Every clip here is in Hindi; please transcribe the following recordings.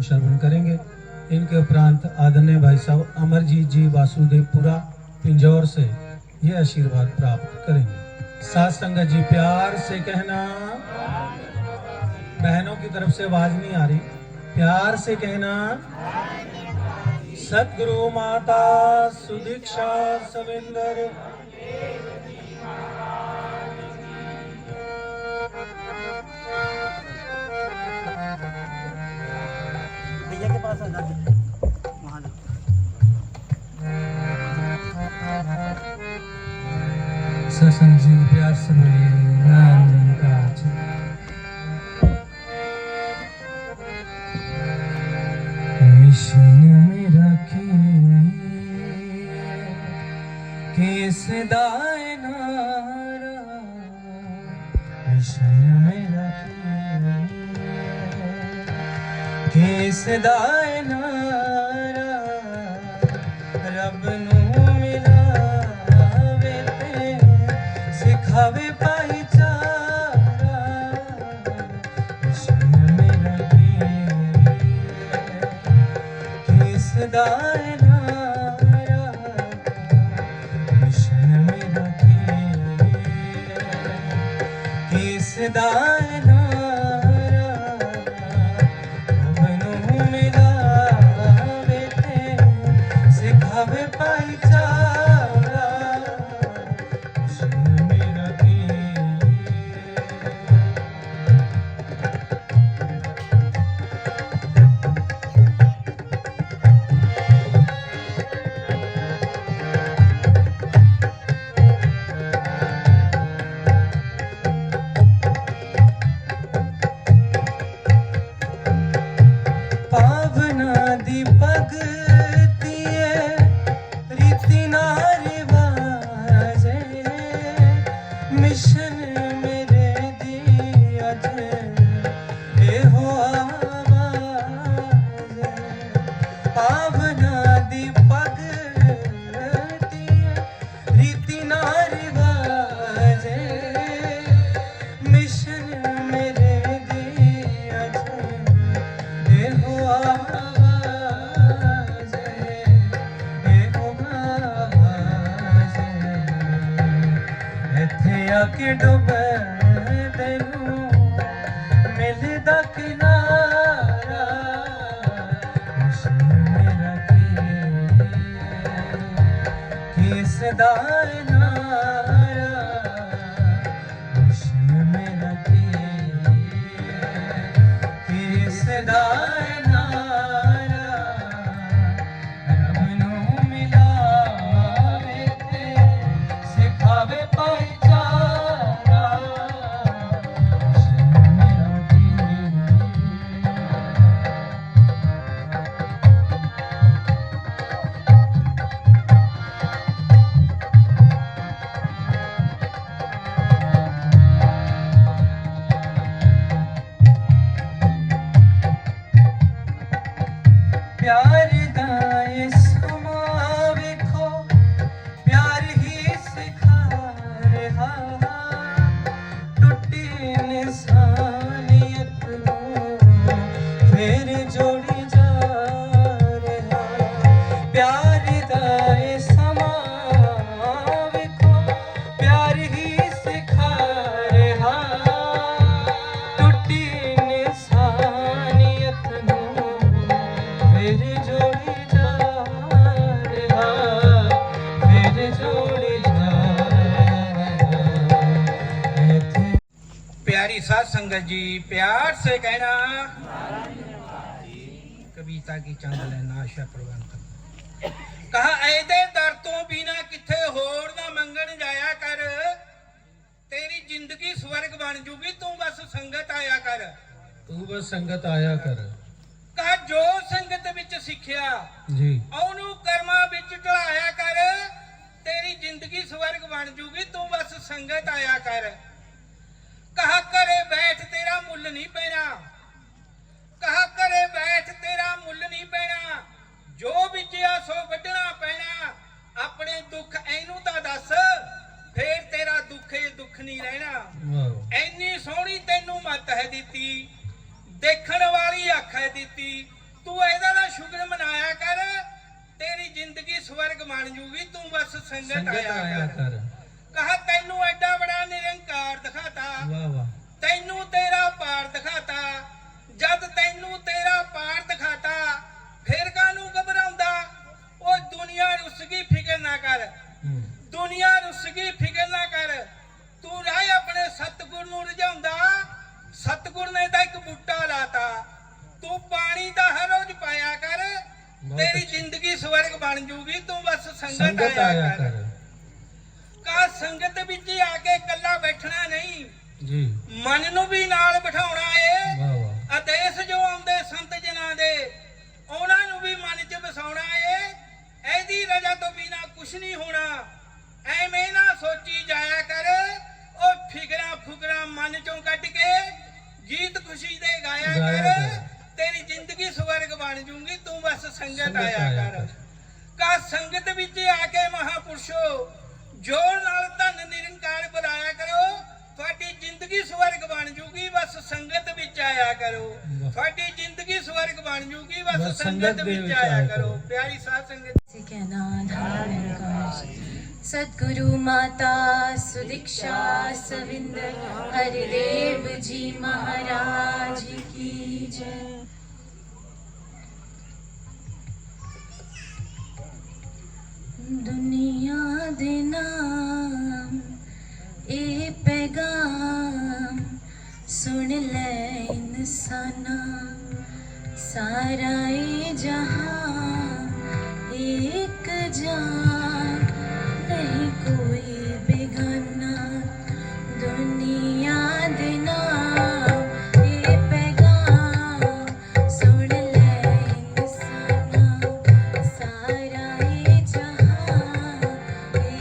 श्रवण करेंगे। इनके उपरांत आदरणीय भाई साहब अमरजीत जी वासुदेवपुरा पिंजौर से ये आशीर्वाद प्राप्त करेंगे। साथ संगत जी प्यार से कहना, बहनों की तरफ से आवाज नहीं आ रही, प्यार से कहना। सतगुरु माता सुदीक्षा सविंदर भैया के पास आ जाते वहाँ सत्संग जी प्यार से बोलिए नाम काज। मिशन में रखे केस दाए नारा, मिशन में रखे केस दाए नारा, रब नू मिलावे ते सिखावे भाईचारा, मिशन में रखे केस दाए नारा, मिशन में रखे केस दाए नारा, रब नू मिलावे ते सिखावे भाईचारा, मिशन में रखे। पावना दी भगतिए रीति ना रिवाजे, मिशन मेरे दी अज एहो आवाज़े। पावना दी भगतिए रीति ना रिवाजे, मिशन मेरे दी अज एहो आवाज़े, एहो आवाज़े। इत्थे आके डुबे तैनू मिलदा किनारा, मिशन मेरा केस दाए नारा, मिशन मेरा केस दाए नारा, रब नू मिलावे ते सिखावे भाईचारा, मिशन मेरा प्यार दाए समा वेखो, प्यार ही सिखा रहा, टुटी इंसानियत नूं फिर जोड़ी जा रहा। प्यार दाए समा वेखो, प्यार ही सिखा रहा, टुटी इंसानियत नूं फिर जोड़ी जा रहा, फिर जोड़ी जा रहा। प्यारी साध संगत जी प्यार से कहना, कविता की चांद लेना आशा प्रबंध। कहा ऐदे दर तो बिना किथे होर ना मंगण जाया कर, तेरी जिंदगी स्वर्ग बन जूगी, तू बस संगत आया कर। तू बस संगत आया कर। कहा जो संगत विच सिੱਖਿਆ जी ਉਹਨੂੰ ਕਰਮਾਂ ਵਿੱਚ ਢਲਾਇਆ ਕਰ, तेरी जिंदगी स्वर्ग बन जूगी, तू बस संगत आया कर। कहा करे बैठ तेरा मुੱਲ नहीं पैना, कहा करे बैठ तेरा मुੱਲ नहीं पैना, जो बिचिया सो ਵੱਢਣਾ ਪੈਣਾ, ਆਪਣੇ ਦੁੱਖ ਇਹਨੂੰ ਤਾਂ ਦੱਸ, ਫੇਰ ਤੇਰਾ ਦੁੱਖੇ ਦੁੱਖ ਨਹੀਂ ਰਹਿਣਾ। वाह ਐਨੀ ਸੋਹਣੀ ਤੈਨੂੰ ਮੱਤ ਹੈ ਦਿੱਤੀ, ਦੇਖਣ ਵਾਲੀ ਅੱਖ ਹੈ ਦਿੱਤੀ, ਤੂੰ ਇਹਦਾ ਦਾ ਸ਼ੁਕਰ ਮਨਾਇਆ ਕਰ, ਤੇਰੀ ਜ਼ਿੰਦਗੀ ਸਵਰਗ ਬਣ ਜੂਗੀ, ਤੂੰ ਬਸ ਸੰਗਤ संगत ਆਇਆ आया ਕਰ। कर। ਕਹਾ ਤੈਨੂੰ ਐਡਾ ਬੜਾ ਨਿਰੰਕਾਰ ਦਿਖਾਤਾ, वाह वाह। ਤੈਨੂੰ ਤੇਰਾ ਪਾਰ ਦਿਖਾਤਾ। ਜਦ ਤੈਨੂੰ ਤੇਰਾ ਪਾਰ ਦਿਖਾਤਾ ਫਿਰ ਕਾਹਨੂੰ ਘਬਰਾਉਂਦਾ? ਉਹ ਦੁਨੀਆ ਰੁੱਸ ਗਈ, ਫਿਕਰ ਨਾ ਕਰ। ਦੁਨੀਆ ਰੁੱਸ ਗਈ, ਫਿਕਰ ਨਾ ਕਰ। ਤੂੰ ਰਾਹ ਆਪਣੇ ਸਤਿਗੁਰ ਨੂੰ ਰਝਾਉਂਦਾ, ਸਤਿਗੁਰ ਨੇ ਤਾਂ ਇੱਕ ਬੂਟਾ ਲਾਤਾ। ਤੂੰ ਪਾਣੀ ਦਾ ਹਰ ਰੋਜ਼ ਪਾਇਆ ਕਰ, ਤੇਰੀ ਜ਼ਿੰਦਗੀ ਸਵਰਗ ਬਣ ਜੂਗੀ, ਤੂੰ ਬਸ ਸੰਗਤ संगत ਆਇਆ आया ਕਰ। कर। ਕਾ ਸੰਗਤ ਵਿੱਚ ਆ ਕੇ ਇਕੱਲਾ ਬੈਠਣਾ ਨਹੀਂ, जी ਮਨ ਨੂੰ ਵੀ ਨਾਲ ਬਿਠਾਉਣਾ ਏ। वाह वाह। ਆਦੇਸ਼ ਜੋ ਆਉਂਦੇ ਸੰਤ ਜਨਾਂ ਦੇ, ਉਹਨਾਂ ਨੂੰ ਵੀ ਮਨ 'ਚ ਵਸਾਉਣਾ ਏ। ਇਹਦੀ ਰਜ਼ਾ ਤੋਂ ਬਿਨਾ ਕੁਛ ਨਹੀਂ ਹੋਣਾ। ਐਵੇਂ ਨਾ ਸੋਚੀ ਜਾਇਆ ਕਰ, ਉਹ ਫਿਕਰਾਂ ਫੁਕਰਾਂ ਮਨ 'ਚੋਂ ਕੱਢ ਕੇ ਗੀਤ ਖੁਸ਼ੀ ਦੇ ਗਾਇਆ ਗਾਇਆ ਕਰ। ਕਰ। ਤੇਰੀ ਜ਼ਿੰਦਗੀ ਸਵਰਗ ਬਣ ਜੂਗੀ, ਤੂੰ ਬਸ ਸੰਗਤ संगत ਆਇਆ आया ਕਰ। कर। ਕਾ ਸੰਗਤ ਵਿੱਚ ਆ ਕੇ ਮਹਾਪੁਰਸ਼ੋ ਜੋਰ ਨਾਲ ਧੰਨ ਨਿਰੰਕਾਰ ਬੁਲਾਇਆ ਕਰੋ, ਤੁਹਾਡੀ ਜ਼ਿੰਦਗੀ ਸਵਰਗ ਬਣ ਜੂਗੀ, ਬਸ ਸੰਗਤ ਵਿੱਚ ਆਇਆ ਕਰੋ। ਵਾਹ। ਤੁਹਾਡੀ ਜ਼ਿੰਦਗੀ ਸਵਰਗ ਬਣ ਜੂਗੀ, ਬਸ ਬਸ ਸੰਗਤ ਸੰਗਤ ਦੇ ਵਿੱਚ ਵਿੱਚ ਆਇਆ ਆਇਆ ਕਰੋ। ਕਰੋ। ਪਿਆਰੀ ਸਾਧ ਸੰਗਤ से कहना धारण कर। सद्गुरु माता सुदीक्षा सविंदर हरिदेव जी महाराज की जय। दुनिया दे नाम ए पैगाम सुन ले इंसाना, सारा ए जहां एक जान, नहीं कोई बेगाना। दुनिया दे नाम ए पैगाम सुन ले इंसाना, सारा ए जहां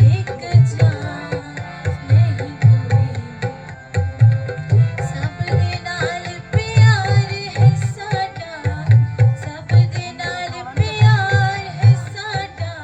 एक जान, नहीं कोई। सब दे नाल प्यार है साडा, सब दे नाल प्यार है साडा,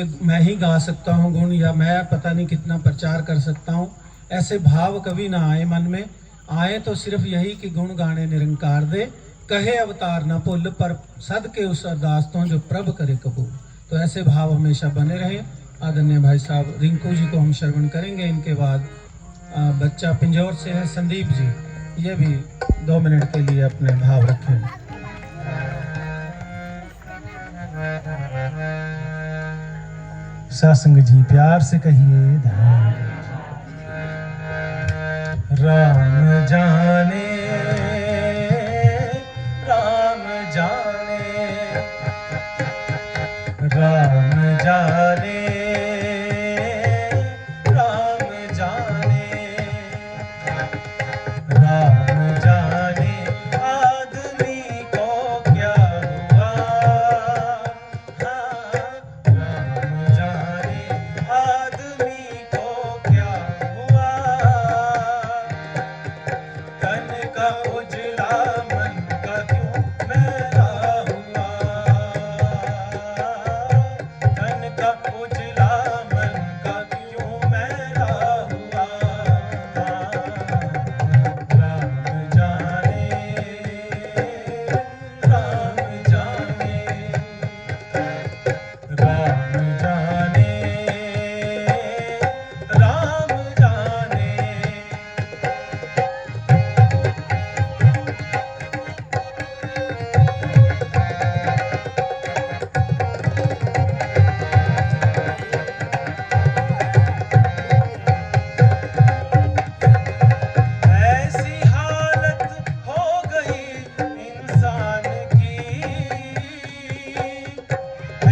कि मैं ही गा सकता हूँ गुण, या मैं पता नहीं कितना प्रचार कर सकता हूँ, ऐसे भाव कभी ना आए मन में। आए तो सिर्फ यही कि गुण गाने निरंकार दे, कहे अवतार ना भुल, पर सद के उस अरदास तो जो प्रभ करे कबूल। तो ऐसे भाव हमेशा बने रहे। आदरणीय भाई साहब रिंकू जी को हम श्रवण करेंगे। इनके बाद बच्चा पिंजौर से है संदीप जी, ये भी 2 मिनट के लिए अपने भाव रखें। सासंग जी प्यार से कहिए ध्यान। राम जाने राम जाने राम जाने राम जाने राम जाने आदमी को क्या हुआ। राम जाने आदमी को क्या हुआ। तन का उजला मन का क्यों मैला हुआ। तन का उजला मन का क्यों मैला हुआ। राम जाने राम जाने राम जाने राम जाने। ऐसी हालत हो गई इंसान की।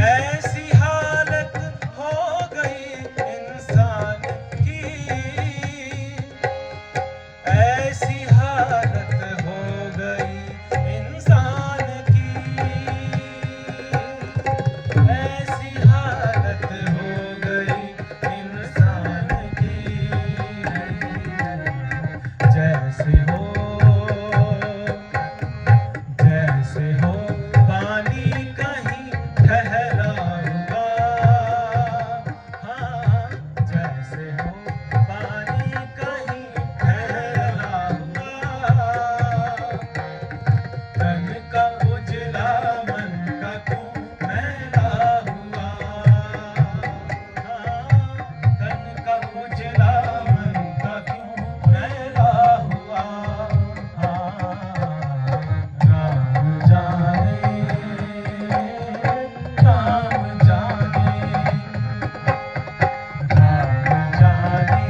ऐसी हालत हो गई इंसान की। ऐसी हालत हो गई इंसान की। ऐसी हालत हो गई इंसान की। जैसे हो पानी कहीं ठहरा हुआ। हाँ, जैसे हो पानी कहीं ठहरा हुआ। तन का उजला मन का क्यों मैला हुआ। तन का उजला मन का क्यों मैला हुआ। राम जाने राम जाने राम जाने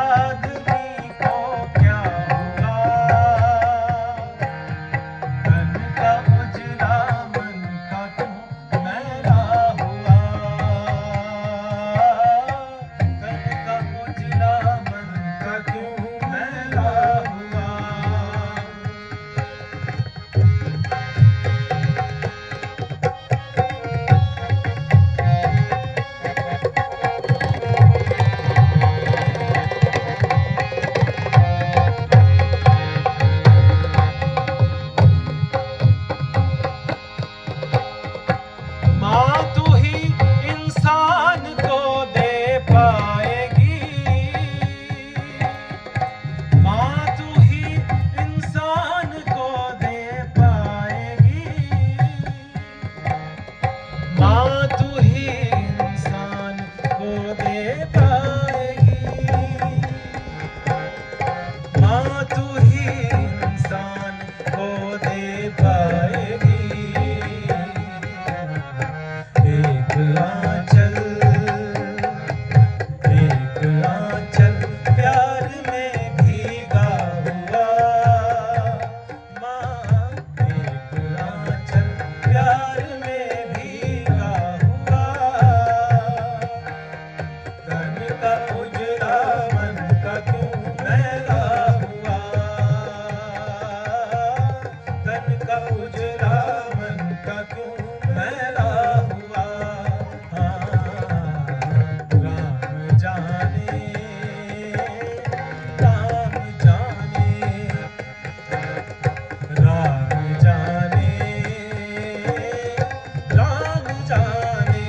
आदमी को क्या हुआ। तन का उजला मन का क्यों मैला हुआ। तन का उजला मन का क्यों मैला हुआ। माँ तू ही इंसान को दे पाएगी। माँ तू ही इंसान को दे पाएगी। माँ तू ही इंसान को दे पाएगी। माँ तू ही इंसान को दे पाएगी। एक आंचल प्यार में भीगा हुआ। माँ एक आंचल प्यार में भीगा हुआ। तन का उजला मन का क्यों मैला हुआ। तन का उजला मन का क्यों मैला हुआ। राम जाने राम जाने राम जाने राम जाने।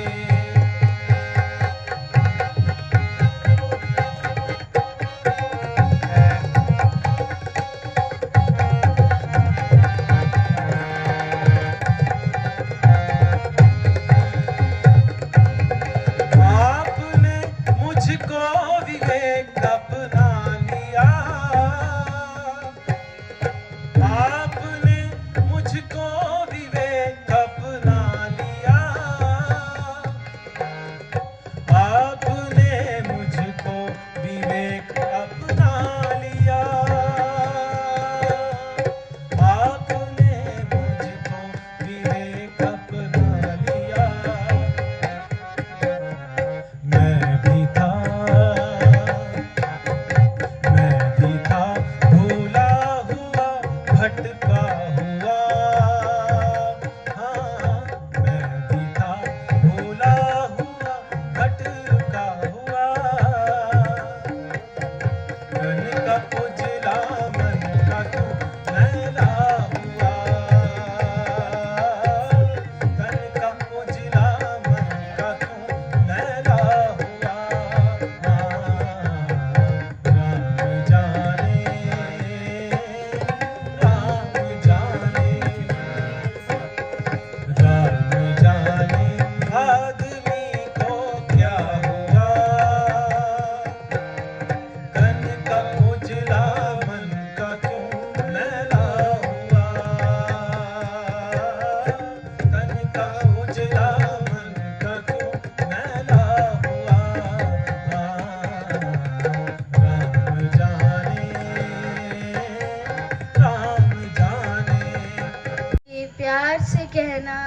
से कहना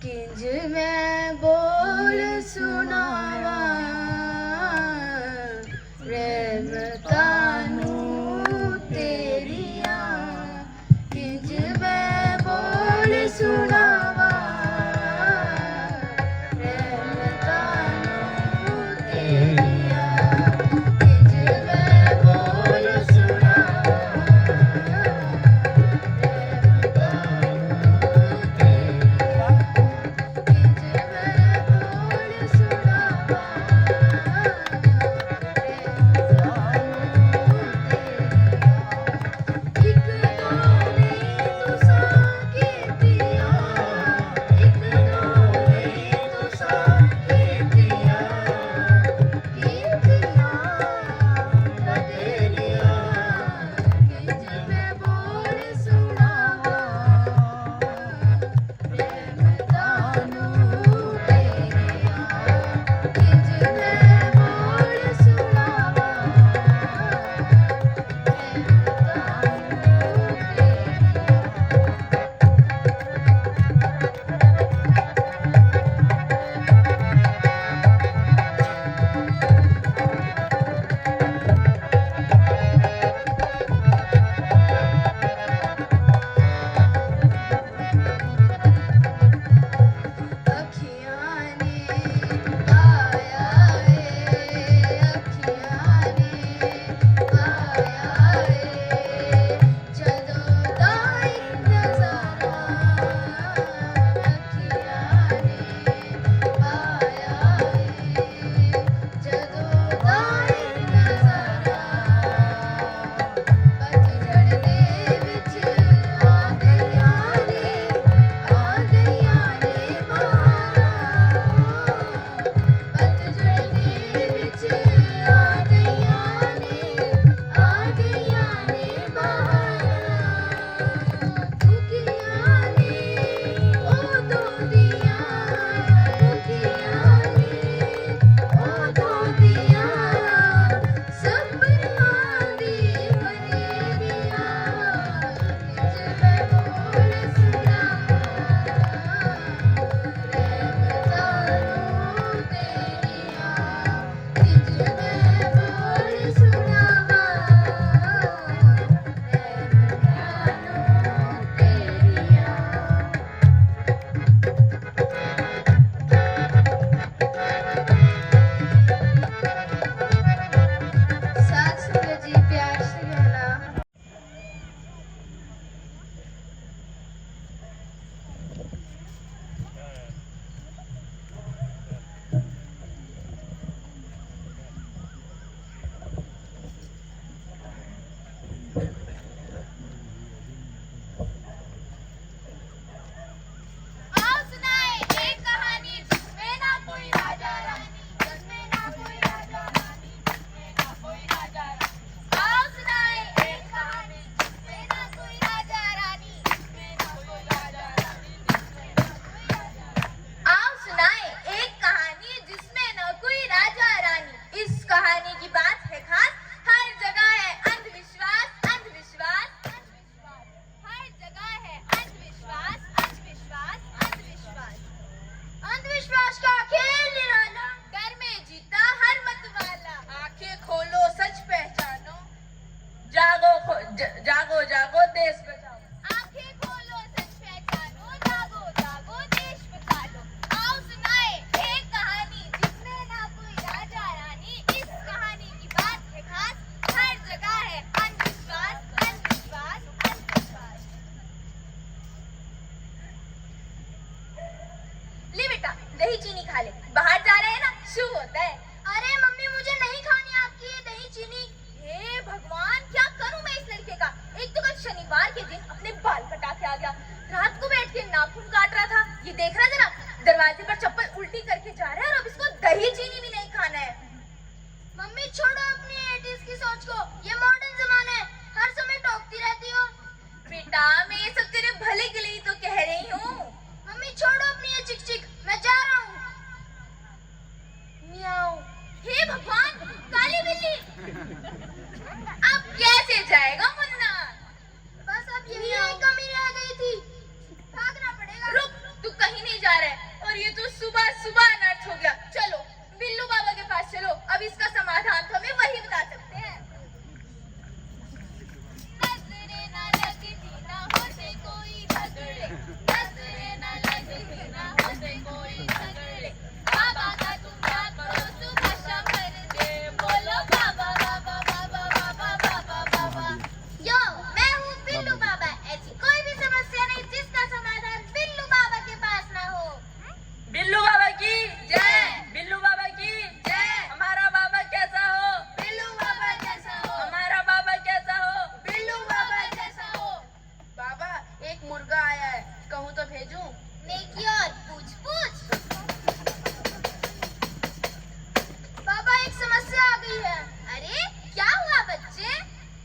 किंज मैं बोल सुनावा रहमतानू तेरिया किंज मैं बोल सुनावा रहमतानू तेरिया किंज मैं बोल सुनावा दही चीनी खा ले, बाहर जा रहे हैं ना, शुभ होता है। अरे मम्मी मुझे नहीं खानी आपकी ये दही चीनी। हे भगवान क्या करूं मैं इस लड़के का। एक तो कल शनिवार के दिन अपने बाल कटा के आ गया, रात को बैठ के नाखून काट रहा था, ये देख रहा था ना, दरवाजे पर चप्पल उल्टी करके जा रहा है और अब इसको दही चीनी भी नहीं खाना है। मम्मी छोड़ो अपनी 80s की सोच को, ये मॉडर्न जमाना है, हर समय टोकती रहती हो। बेटा मैं ये सब तेरे भले के लिए ही तो कह रही हूँ। मम्मी छोड़ो अपनी ये चिक चिक, मैं जा रहा हूँ। मियाऊ। हे भगवान काली बिल्ली, अब कैसे जाएगा मुन्ना। बस अब यही कहीं नहीं जा रहा है और ये तो सुबह सुबह अनर्थ हो गया। चलो बिल्लू बाबा के पास चलो, अब इसका समाधान तो हमें वही बता सकते हैं। नजरे ना लगती ना होते कोई झगड़े, नजरे ना लगती ना होते कोई झगड़े, बाबा का तुम याद करो सुबह शाम भर दे, बोलो बाबा बाबा बाबा बाबा बाबा बाबा। यो मैं हूँ बिल्लू बाबा, ऐसी कोई भी समस्या नहीं जिसका समाधान बिल्लू बाबा के पास ना हो। बिल्लू बाबा की जय, बिल्लू बाबा की जय। हमारा बाबा कैसा हो? बिल्लू बाबा जैसा हो, हमारा बाबा कैसा हो? बिल्लू बाबा जैसा हो। बाबा एक मुर्गा आया है, कहूँ तो भेजूं? नेकी और पूछ पूछ। बाबा एक समस्या आ गई है। अरे क्या हुआ बच्चे?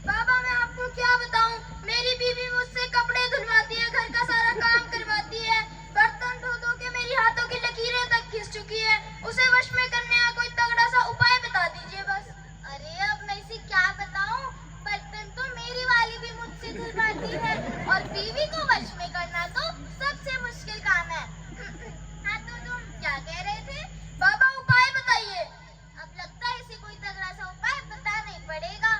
बाबा मैं आपको क्या बताऊं, मेरी बीवी मुझसे कपड़े धुलवाती है, घर का सारा काम करवाती है, बर्तन धो धो के मेरी हाथों की लकीरें तक खिंच चुकी है। उसे वश में करने का कोई तगड़ा सा उपाय बता दीजिए बस। अरे अब मैं इसे क्या बताऊं, बर्तन तो मेरी वाली भी मुझसे धुलवाती है और बीवी को वश में करना तो सबसे मुश्किल काम है। हाँ तो तुम क्या कह रहे थे? बाबा उपाय बताइए। अब लगता है इसे कोई तगड़ा सा उपाय बताना ही पड़ेगा।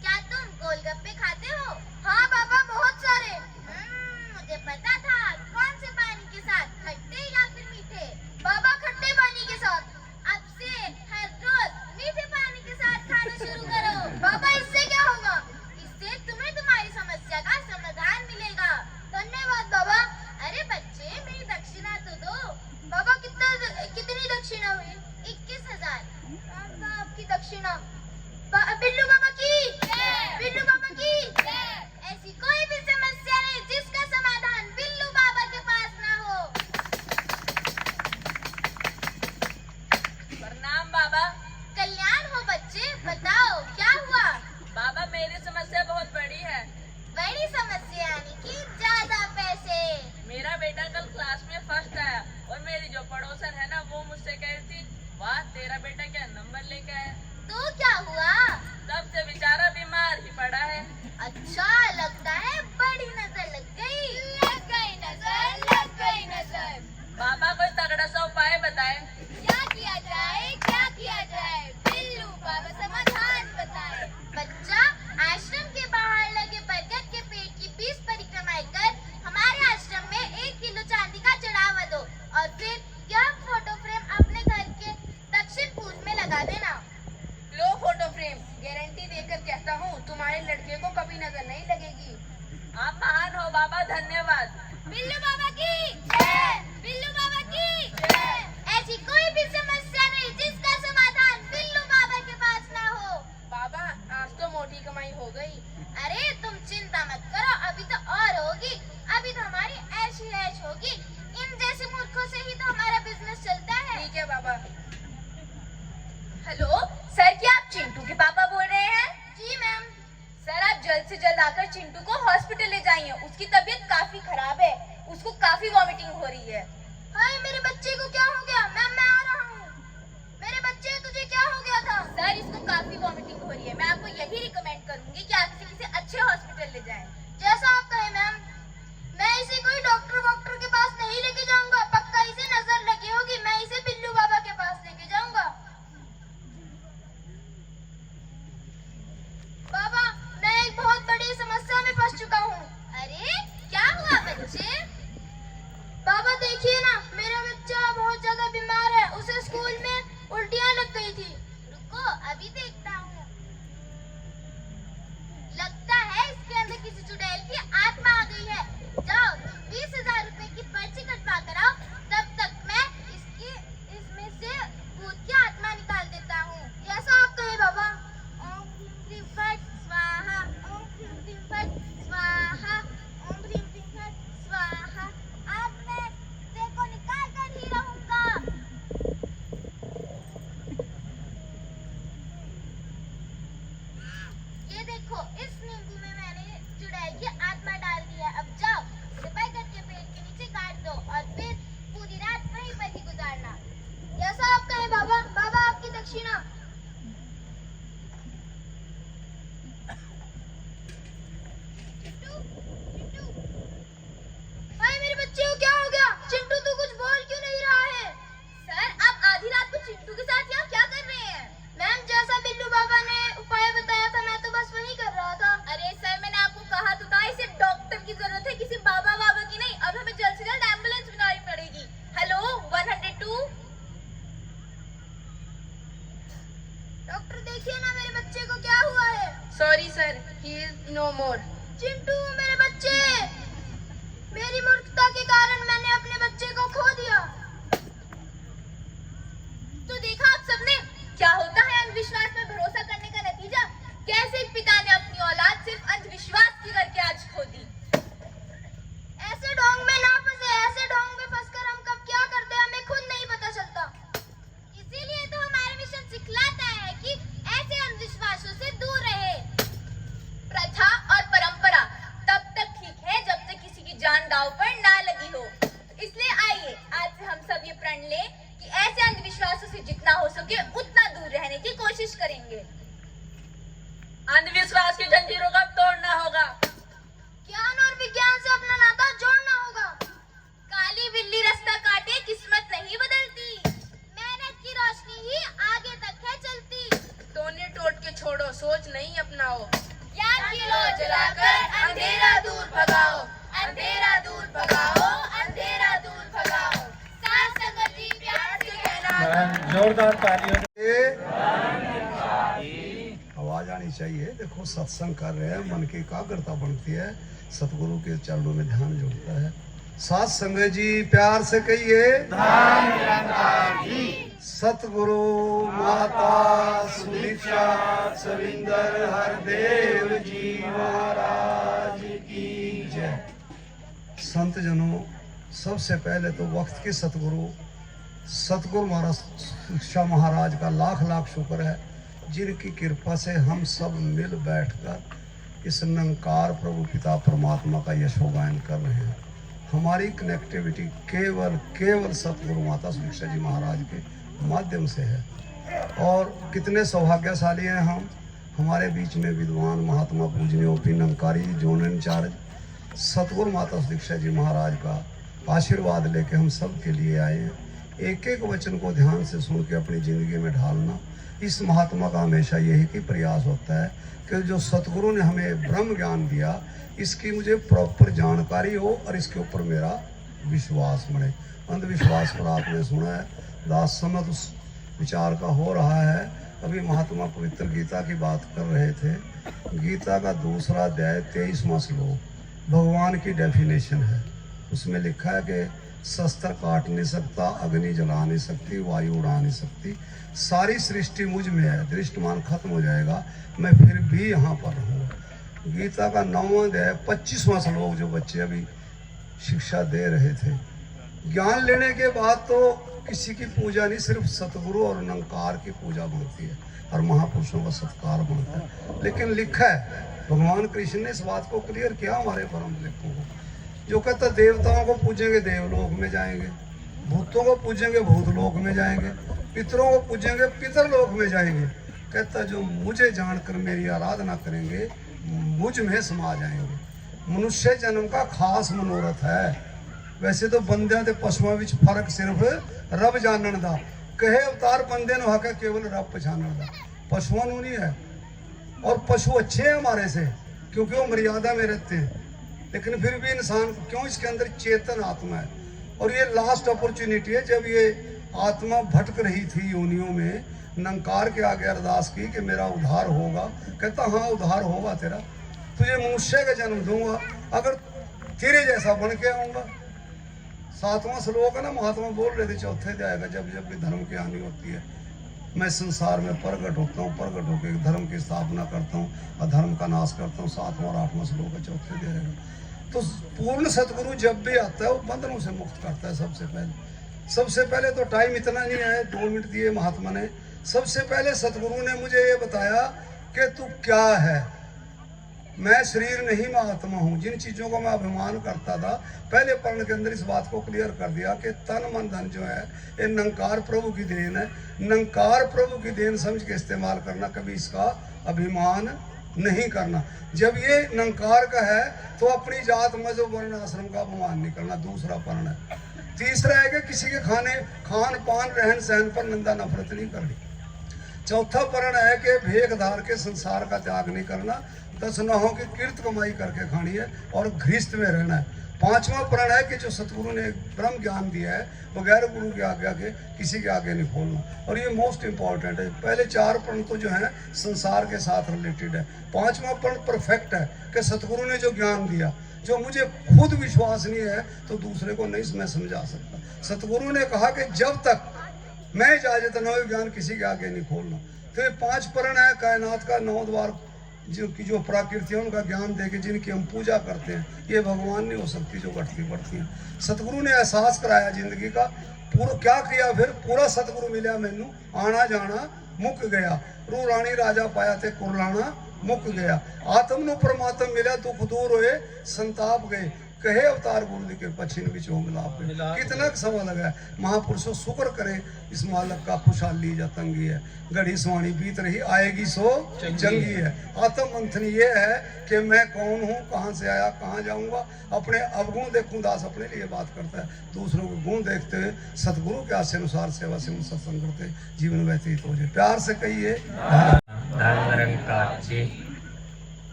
क्या तुम गोलगप्पे खाते हो? हाँ बाबा बहुत सारे। मुझे पता था। कौन से पानी के साथ, खट्टे या फिर मीठे? बाबा खट्टे पानी के साथ। अब से हर रोज मीठे पानी के साथ खाना शुरू करो। बाबा इससे क्या होगा? इससे तुम्हें तुम्हारी समस्या का समाधान मिलेगा। धन्यवाद बाबा। अरे बच्चे मेरी दक्षिणा तो दो। बाबा कितनी दक्षिणा हुई? 21,000। बाबा आपकी दक्षिणा। बिल्लू बाबा की जय, बिल्लू बाबा की जय। ऐसी कोई भी समस्या नहीं जिसका समाधान बिल्लू बाबा के पास ना हो। प्रणाम बाबा। कल्याण हो बच्चे, बताओ क्या हुआ? बाबा मेरी समस्या बहुत बड़ी है। बड़ी समस्या यानी कि ज्यादा पैसे। मेरा बेटा कल क्लास में फर्स्ट आया और मेरी जो पड़ोसन है ना वो मुझसे कह रही थी, वाह तेरा बेटा क्या नंबर लेके आया। तो क्या हुआ? तब से बेचारा बीमार ही पड़ा है। अच्छा लगता है बड़ी नजर लग गई। लग गई नजर, लग गई नजर। बाबा कोई तगड़ा सा उपाय बताए। क्या किया जाए, क्या किया जाए? बिल्लू बाबा समाधान बताए। बच्चा आश्रम के बाहर लगे बरगद के पेड़ की 20 परिक्रमाएं कर हमारे आश्रम में 1 किलो चांदी का चढ़ावा दो और फिर यह फोटो फ्रेम अपने घर के दक्षिण पूर्व में लगा देना। लो फोटो फ्रेम, गारंटी देकर कहता हूँ तुम्हारे लड़के को कभी नजर नहीं लगेगी। आप महान हो बाबा, धन्यवाद। बिल्लू बाबा की जय, बिल्लू बाबा की जय। ऐसी कोई भी समस्या नहीं जिसका समाधान बिल्लू बाबा के पास ना हो। बाबा आज तो मोटी कमाई हो गई। अरे तुम चिंता मत करो, अभी तो और होगी। अभी तो हमारी ऐश ही ऐश होगी। इन जैसे मूर्खों से ही तो हमारा बिजनेस चलता है। ठीक है बाबा। हेलो सर, क्या आप चिंटू के पापा बोल रहे हैं? जी मैम। सर आप जल्द से जल्द आकर चिंटू को हॉस्पिटल ले जाइए, उसकी तबीयत काफी खराब है, उसको काफी वॉमिटिंग हो रही है। Sorry sir, he is no more. Chintu मेरे बच्चे, मेरी मूर्खता के कारण मैंने अपने बच्चे को खो दिया। तो देखा आप सबने क्या होता है अंधविश्वास में भरोसा करने का नतीजा। कैसे एक पिता ने अपनी औलाद सिर्फ अंधविश्वास की करके आज खो दी। ऐसे ढोंग में ना फंसे, ऐसे ढोंग में फंसकर हम कब क्या करते हमें खुद नहीं पता चलता। इसीलिए तो हमारा मिशन सिखलाता है कि ऐसे अंधविश्वासों से दूर रहे। प्रथा और परंपरा तब तक ठीक है जब तक किसी की जान दांव पर ना लगी हो। इसलिए आइए आज से हम सब ये प्रण लें कि ऐसे अंधविश्वासों से जितना हो सके उतना दूर रहने की कोशिश करेंगे। अंधविश्वास की जंजीरों का तोड़ना होगा। ज्ञान और विज्ञान से अपना नाता जोड़ना होगा। काली बिल्ली रास्ता काटे किस्मत नहीं बदलती, मेहनत की रोशनी ही आगे तक है चलती। टोने टोट के छोड़ो, सोच नहीं अपनाओ। ज्ञान की लो जलाकर अंधेरा दूर भगाओ, अंधेरा दूर भगाओ, अंधेरा दूर भगाओ। साथ संगति प्यार से कहना। जोरदार तालियों। आवाज आनी चाहिए। देखो सत्संग कर रहे हैं, मन की एकाग्रता बनती है, सतगुरु के चरणों में ध्यान जुड़ता है। साथ संगत जी प्यार से कहिए, सतगुरु माता सुदीक्षा सविंदर हरदेव जी महाराज की जय। संत जनों, सबसे पहले तो वक्त के सतगुरु महाराज शिक्षा महाराज का लाख लाख शुक्र है, जिनकी कृपा से हम सब मिल बैठकर इस निरंकार प्रभु पिता परमात्मा का यशोगान कर रहे हैं। हमारी कनेक्टिविटी केवल सतगुरु माता सुदीक्षा जी महाराज के माध्यम से है। और कितने सौभाग्यशाली हैं हम, हमारे बीच में विद्वान महात्मा पूजनीय ओपी निरंकारी जोन इंचार्ज सतगुरु माता सुदीक्षा जी महाराज का आशीर्वाद लेके हम सब के लिए आए हैं। एक एक वचन को ध्यान से सुन के अपनी ज़िंदगी में ढालना, इस महात्मा का हमेशा यही की प्रयास होता है कि जो सतगुरु ने हमें ब्रह्म ज्ञान दिया, इसकी मुझे प्रॉपर जानकारी हो और इसके ऊपर मेरा विश्वास बने। अंधविश्वास पर आपने सुना है, दास समझ उस विचार का हो रहा है। अभी महात्मा पवित्र गीता की बात कर रहे थे। गीता का दूसरा अध्याय 23वां श्लोक भगवान की डेफिनेशन है। उसमें लिखा है कि शस्त्र काट नहीं सकता, अग्नि जला नहीं सकती, वायु उड़ा नहीं सकती, सारी सृष्टि मुझ में है, दृष्टमान खत्म हो जाएगा, मैं फिर भी यहाँ पर रहूँगा। गीता का 9वां अध्याय 25वां श्लोक जो बच्चे अभी शिक्षा दे रहे थे। ज्ञान लेने के बाद तो किसी की पूजा नहीं, सिर्फ सतगुरु और निरंकार की पूजा बनती है और महापुरुषों का सत्कार बनता है। लेकिन लिखा है, भगवान कृष्ण ने इस बात को क्लियर किया हमारे परम लेखों को, जो कहता देवताओं को पूजेंगे देवलोक में जाएंगे, भूतों को पूजेंगे भूतलोक में जाएंगे, पितरों को पूजेंगे पितरलोक में जाएंगे। कहता जो मुझे जानकर मेरी आराधना करेंगे मुझ में समा जाएंगे। मनुष्य जन्म का खास मनोरथ है। वैसे तो बंदियां ते पशुओं विच फर्क सिर्फ रब जानन दा, कहे अवतार बंदे नु हक केवल रब पछानन दा, पशुओं नु नहीं है। और पशु अच्छे हैं हमारे से क्योंकि वो मर्यादा में रहते हैं, लेकिन फिर भी इंसान क्यों, इसके अंदर चेतन आत्मा है। और ये लास्ट अपॉर्चुनिटी है, जब ये आत्मा भटक रही थी योनियों में, निरंकार के आगे अरदास की कि मेरा उद्धार होगा। कहता हाँ उद्धार होगा तेरा, तुझे मनुष्य का जन्म दूंगा, अगर तेरे जैसा बन के आऊँगा। 7वां श्लोक है ना, महात्मा बोल रहे थे चौथे अध्याय का, जब जब भी धर्म की हानि होती है मैं संसार में प्रकट होता हूँ, प्रकट होकर धर्म की स्थापना करता हूँ, अधर्म का नाश करता हूँ। 7वां और 8वां श्लोक है चौथे अध्याय का। तो पूर्ण सतगुरु जब भी आता है वो बंधनों से मुक्त करता है। सबसे पहले तो टाइम इतना नहीं है, 2 मिनट दिए महात्मा ने। सबसे पहले सतगुरु ने मुझे ये बताया कि तू क्या है। मैं शरीर नहीं, मैं आत्मा हूँ। जिन चीज़ों को मैं अभिमान करता था, पहले पढ़ने के अंदर इस बात को क्लियर कर दिया कि तन मन धन जो है ये निरंकार प्रभु की देन है। निरंकार प्रभु की देन समझ के इस्तेमाल करना, कभी इसका अभिमान नहीं करना। जब ये निरंकार का है तो अपनी जात मजहब वर्ण आश्रम का अभिमान नहीं करना, दूसरा पर्ण है। तीसरा है कि किसी के खान पान रहन सहन पर निंदा नफरत नहीं करनी। चौथा पर्ण है कि भेख धार के संसार का त्याग नहीं करना, 10 नहों की किर्त कमाई करके खानी है और गृहस्थ में रहना है। पांचवा प्रण है कि जो सतगुरु ने ब्रह्म ज्ञान दिया है बगैर गुरु के आज्ञा के किसी के आगे नहीं खोलना, और ये मोस्ट इंपॉर्टेंट है। पहले 4 प्रण तो जो है संसार के साथ रिलेटेड है, पांचवा प्रण परफेक्ट है कि सतगुरु ने जो ज्ञान दिया, जो मुझे खुद विश्वास नहीं है तो दूसरे को नहीं मैं समझा सकता। सतगुरु ने कहा कि जब तक मैं इजाजत न हो ज्ञान किसी के आगे नहीं खोलना। तो ये 5 प्रण है कायनात का 9 द्वार जो प्राकृति है उनका ज्ञान देके जिनकी हम पूजा करते हैं, ये भगवान नहीं हो सकती जो घटती बढ़ती है। सतगुरु ने एहसास कराया जिंदगी का, पूरा क्या किया फिर, पूरा सतगुरु मिला मैनू, आना जाना मुक गया, रू रानी राजा पाया थे कुरलाना मुक गया, आत्म नु परमात्मा मिला दुख दूर होए संताप गए, कहे अवतार गुरु की कृपा छिन विचों मिलाप गए। कितना समय लगा है। महापुरुषों शुक्र करे इस मालक का, खुशहाली या तंगी है, घड़ी सुहानी बीत रही आएगी सो चंगी है। आत्म मंथन ये है कि मैं कौन हूँ, कहाँ से आया, कहाँ जाऊँगा। अपने अवगुण देखूं, दास अपने लिए बात करता है, दूसरों के गुण देखते हुए सतगुरु के आशय अनुसार सेवा से सत्संग करते जीवन व्यतीत हो जाए। प्यार से कहिए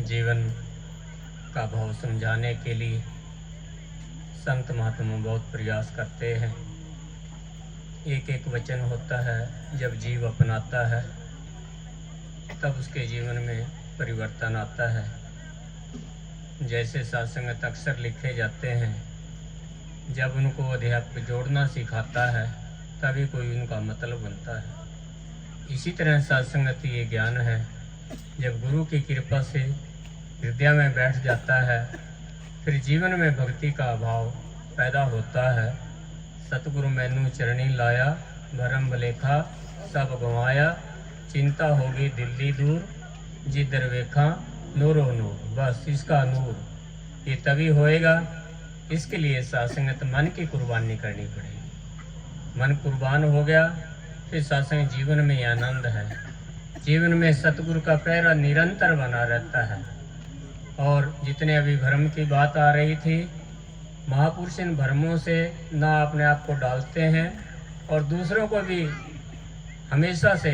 जीवन का भाव समझाने के लिए संत महात्मा बहुत प्रयास करते हैं। एक एक वचन होता है, जब जीव अपनाता है तब उसके जीवन में परिवर्तन आता है। जैसे सत्संगत अक्सर लिखे जाते हैं, जब उनको अध्यात्म जोड़ना सिखाता है तभी कोई उनका मतलब बनता है। इसी तरह सत्संगत ये ज्ञान है, जब गुरु की कृपा से हृदय में बैठ जाता है फिर जीवन में भक्ति का भाव पैदा होता है। सतगुरु मैनू चरणी लाया, भरम भलेखा सब गंवाया, चिंता होगी दिल्ली दूर, जिधर वेखा नूरो नूर। बस इसका नूर ये तभी होएगा, इसके लिए सत्संगत मन की कुर्बानी करनी पड़ेगी। मन कुर्बान हो गया फिर सत्संग जीवन में आनंद है। जीवन में सतगुरु का पहरा निरंतर बना रहता है। और जितने अभी भ्रम की बात आ रही थी, महापुरुष इन भ्रमों से ना अपने आप को डालते हैं और दूसरों को भी हमेशा से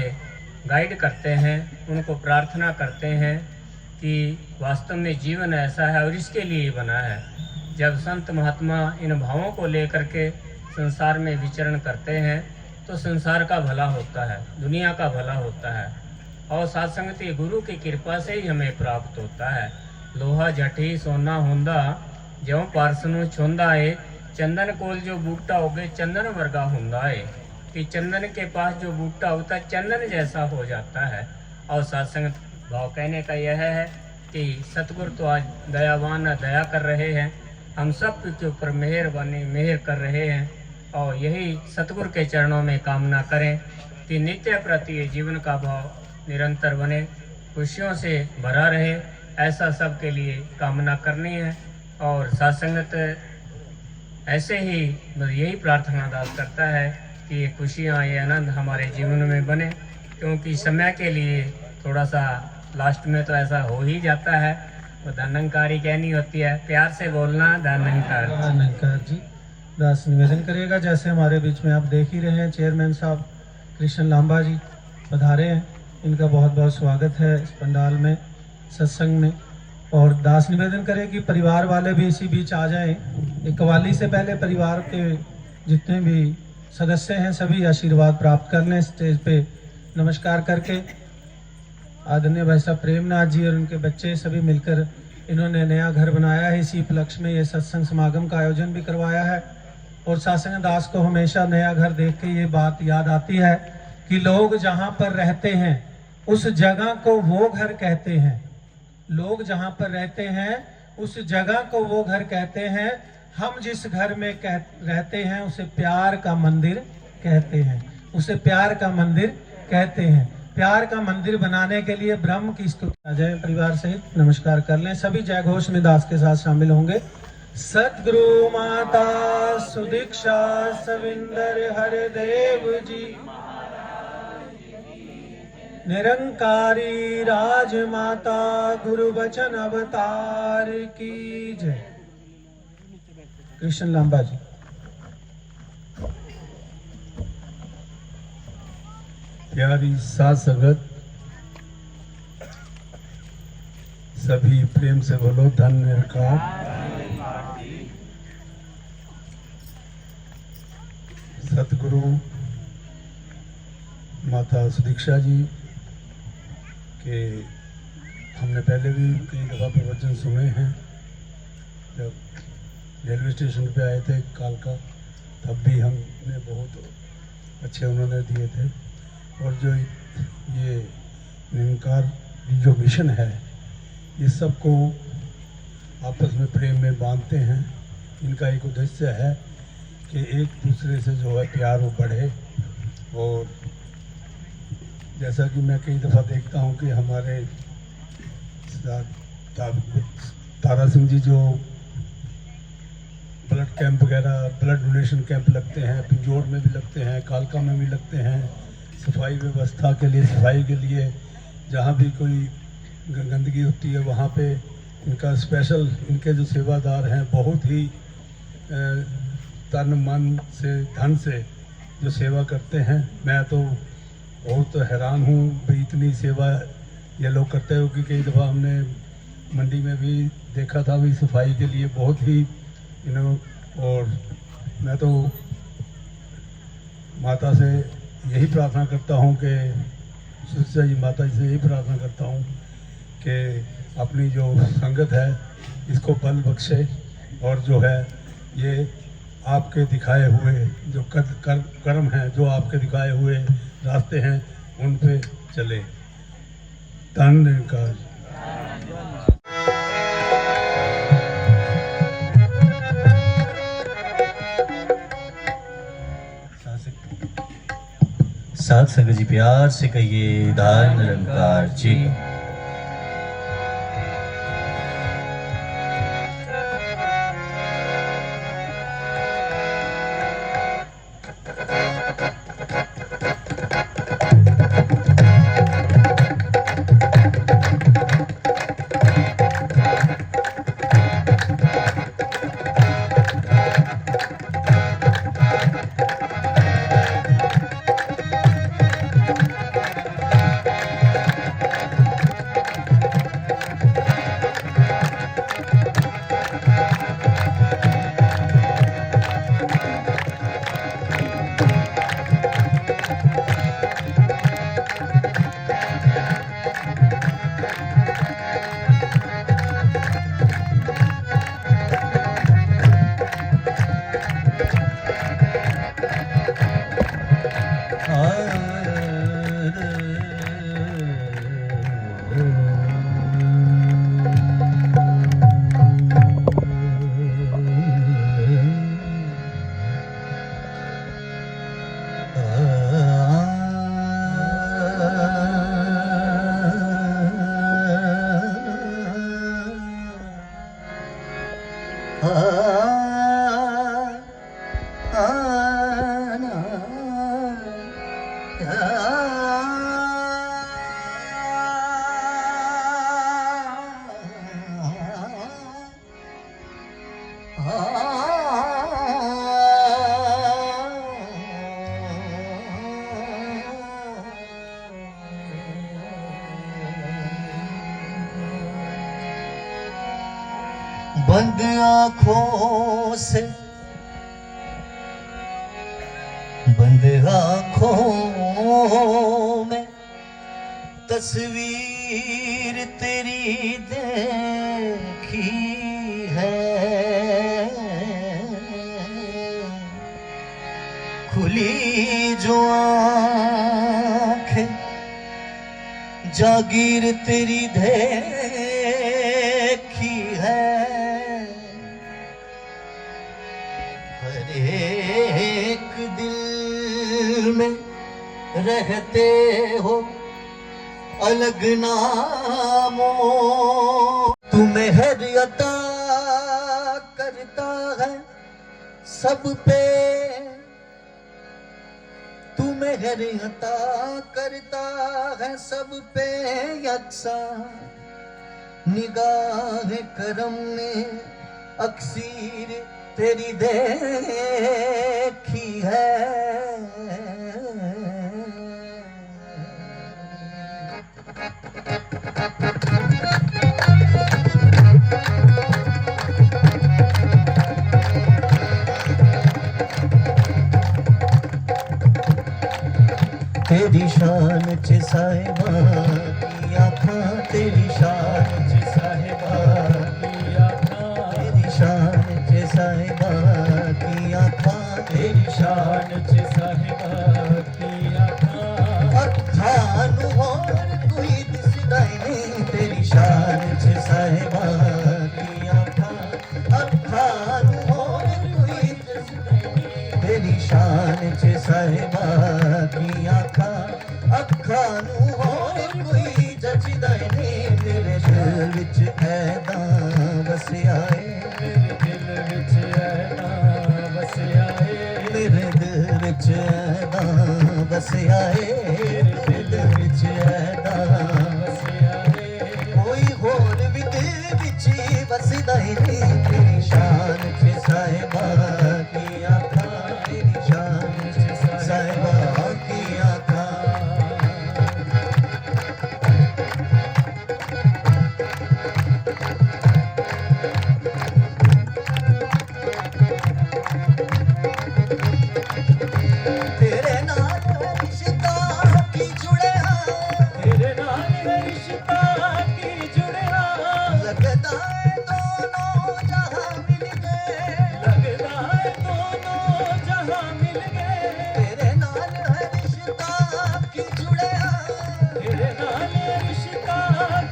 गाइड करते हैं, उनको प्रार्थना करते हैं कि वास्तव में जीवन ऐसा है और इसके लिए बना है। जब संत महात्मा इन भावों को लेकर के संसार में विचरण करते हैं तो संसार का भला होता है, दुनिया का भला होता है, और सत्संगति गुरु की कृपा से ही हमें प्राप्त होता है। लोहा जठी सोना होंदा ज्यों पारसनों छोंदा है, चंदन कोल जो बूटा हो गए चंदन वर्गा होंदा है। कि चंदन के पास जो बूटा होता है चंदन जैसा हो जाता है। और सत्संग भाव कहने का यह है कि सतगुरु तो आज दयावान दया कर रहे हैं, हम सब के ऊपर मेहर कर रहे हैं। और यही सतगुरु के चरणों में कामना करें कि नित्य प्रति जीवन का भाव निरंतर बने, खुशियों से भरा रहे, ऐसा सबके लिए कामना करनी है। और सत्संगत ऐसे ही यही प्रार्थना दास करता है कि ये खुशियाँ ये आनंद हमारे जीवन में बने, क्योंकि समय के लिए थोड़ा सा लास्ट में तो ऐसा हो ही जाता है, तो धनंकारी कहनी होती है, प्यार से बोलना धनंकार। जी दास निवेदन करिएगा। जैसे हमारे बीच में आप देख ही रहे हैं चेयरमैन साहब कृष्ण लांबा जी पधारे हैं, इनका बहुत बहुत स्वागत है इस पंडाल में सत्संग में। और दास निवेदन करें कि परिवार वाले भी इसी बीच आ जाएं। एक कवाली से पहले परिवार के जितने भी सदस्य हैं सभी आशीर्वाद प्राप्त कर लें। स्टेज पे नमस्कार करके आदरणीय भाई साहब प्रेमनाथ जी और उनके बच्चे सभी मिलकर इन्होंने नया घर बनाया है। इसी उपलक्ष्य में ये सत्संग समागम का आयोजन भी करवाया है। और सत्संग दास को हमेशा नया घर देख के ये बात याद आती है कि लोग जहाँ पर रहते हैं उस जगह को वो घर कहते हैं। लोग जहाँ पर रहते हैं उस जगह को वो घर कहते हैं। हम जिस घर में रहते हैं उसे प्यार का मंदिर कहते हैं, उसे प्यार का मंदिर कहते हैं। प्यार का मंदिर बनाने के लिए ब्रह्म की स्तुति। जय परिवार सहित नमस्कार कर लें। सभी जय घोष में दास के साथ शामिल होंगे। सतगुरु माता सुदीक्षा सविंदर हरदेव जी, निरंकारी राजमाता गुरु वचन अवतार की जय। कृष्ण लांबा जी। प्यारी साथ संगत, सभी प्रेम से बोलो धन निरंकार। सतगुरु माता सुदीक्षा जी के हमने पहले भी कई दफ़ा प्रवचन सुने हैं। जब रेलवे स्टेशन पे आए थे कालका, तब भी हमने बहुत अच्छे उन्होंने दिए थे। और जो ये निरंकार जो मिशन है, ये सबको आपस में प्रेम में बांधते हैं। इनका एक उद्देश्य है कि एक दूसरे से जो है प्यार वो बढ़े। और जैसा कि मैं कई दफ़ा देखता हूँ कि हमारे तारा सिंह जी जो ब्लड कैंप वगैरह, ब्लड डोनेशन कैंप लगते हैं, पिंजौर में भी लगते हैं, कालका में भी लगते हैं, सफाई व्यवस्था के लिए, सफाई के लिए जहाँ भी कोई गंदगी होती है वहाँ पे इनका स्पेशल, इनके जो सेवादार हैं बहुत ही तन मन से धन से जो सेवा करते हैं। मैं तो बहुत हैरान हूँ भाई इतनी सेवा ये लोग करते हो कि कई दफ़ा हमने मंडी में भी देखा था भी सफाई के लिए बहुत ही और मैं तो माता से यही प्रार्थना करता हूँ कि सुदीक्षा जी माता जी से यही प्रार्थना करता हूँ कि अपनी जो संगत है इसको बल बख्शे और जो है ये आपके दिखाए हुए जो कर्म हैं, जो आपके दिखाए हुए रास्ते हैं, उन पे चले। धन्यवाद। साथ संगत जी प्यार से कहिए धन निरंकार जी। बंद आँखों से, बंद आँखों में तस्वीर तेरी देखी है, खुली जो आँखें जागीर तेरी देखी है। एक दिल में रहते हो अलग नामों, तू मेहर अता करता है सब पे, तू मेहर अता करता है सब पे यकसा, निगाह करम ने अक्सीर तेरी देखी है। तेरी शान च साहिबा की आँखां, तेरी शान च साहिबा की आँखां, तेरी शान च साहिबा की आँखां, तेरी शान च साहिबा की आँखां। अखां नूं होर कोई दिसदा नहीं, तेरी शान च साहिबा की आँखां, अखां नूं होर कोई दिसदा नहीं, तेरी शान च साहिबा की आँखां, अखां नूं होर कोई जचदा नहीं। मेरे दिल विच ऐदां वसिया ऐ, मेरे दिल विच ऐदां वसिया ऐ, मेरे दिल विच ऐदां वसिया ऐ, मेरे दिल विच ऐदां वसिया ऐ। कोई होर भी दिल विच वसदा ही नहीं, तेरी शान च साहिबा की आँखां, तेरी शान च साहिबा की आँखां। तेरे नाल रिश्ता की जुड़िया, तेरे नाल रिश्ता की जुड़िया, लगदा है दोनों जहां मिल गए, लगदा है दोनों जहां मिल गए। तेरे नाल रिश्ता की जुड़िया, तेरे नाल रिश्ता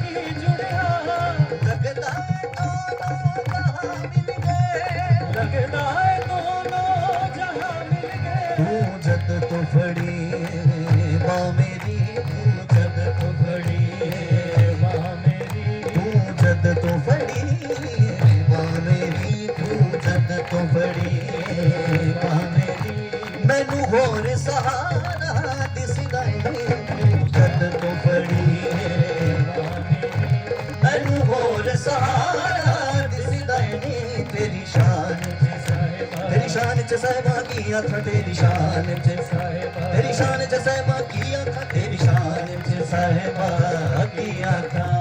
की जुड़िया, लगदा है दोनों जहां मिल गए, लगदा है दोनों जहां मिल गए। तू जद तो फड़ी बाँ मेरी, तू जद तो फड़ी बाँ मेरी, तू जद तो फड़ी बाँ मेरी, तू जद तो फड़ी बाँ मेरी। मैनू होर सहारा दिसदा नहीं, तू जद तो फड़ी बाँ मेरी, मैनू होर सहारा दिसदा नहीं। तेरी शान च साहिबा, तेरी शान च साहिबा की आँखां, तेरी शान च साहिबा, तेरी शान च साहिबा की आँखां, तेरी शान च साहिबा की आँखां।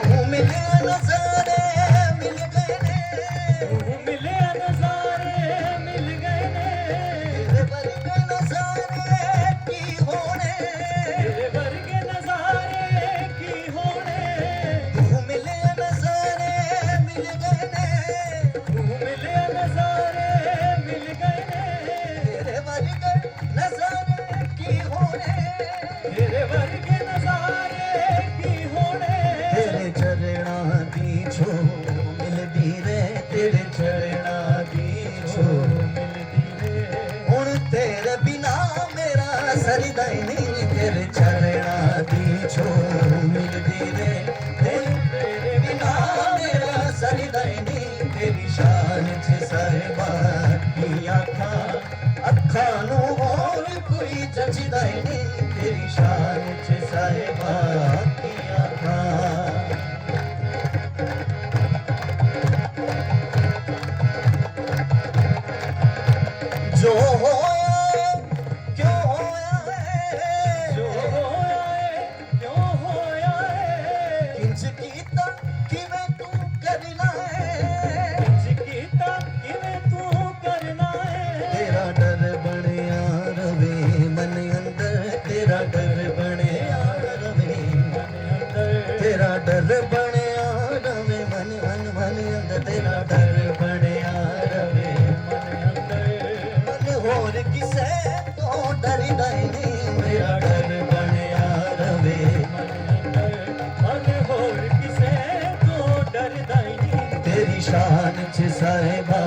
तू मिले नज़ारे मिल गए ने, तू मिले नज़ारे मिल गए ने, तेरे वर्गे नज़ारे की होने, तेरे वर्गे नज़ारे की होने। तू मिले नज़ारे मिल गए ने, तू मिले नज़ारे मिल गए ने, तेरे वर्गे नज़ारे की होने, तेरे वर्गे नज़ारे की होने। तेरे चरणा दी छो मिलदी रे, तेरे चरणा दी छो मिलदी रे। हुण तेरे बिना मेरा सरदा ही नहीं, तेरे चरणा दी छो मिलदी रे, तेरे बिना मेरा सरदा ही नहीं। तेरी शान च साहिबा की आँखां, अखां नूं होर कोई जचदा ही नहीं, तेरी शान च साहिबा की आँखां। जो होया क्यों होया है, जो होया है क्यों होया है, किंज कीता किवें तू करना है, किंज कीता किवें तू करना है। तेरा डर बनिया रवे मन अंदर, तेरा डर बनिया रवे मन अंदर, तेरा डर बनिया रवे मन अंदर, तेरा डर बनिया रवे मन अंदर। होर किसे तो डरदा ही नहीं, मेरा डर बनिया रवे मन होर किसे तो डरदा ही नहीं। तेरी शान च साहिबा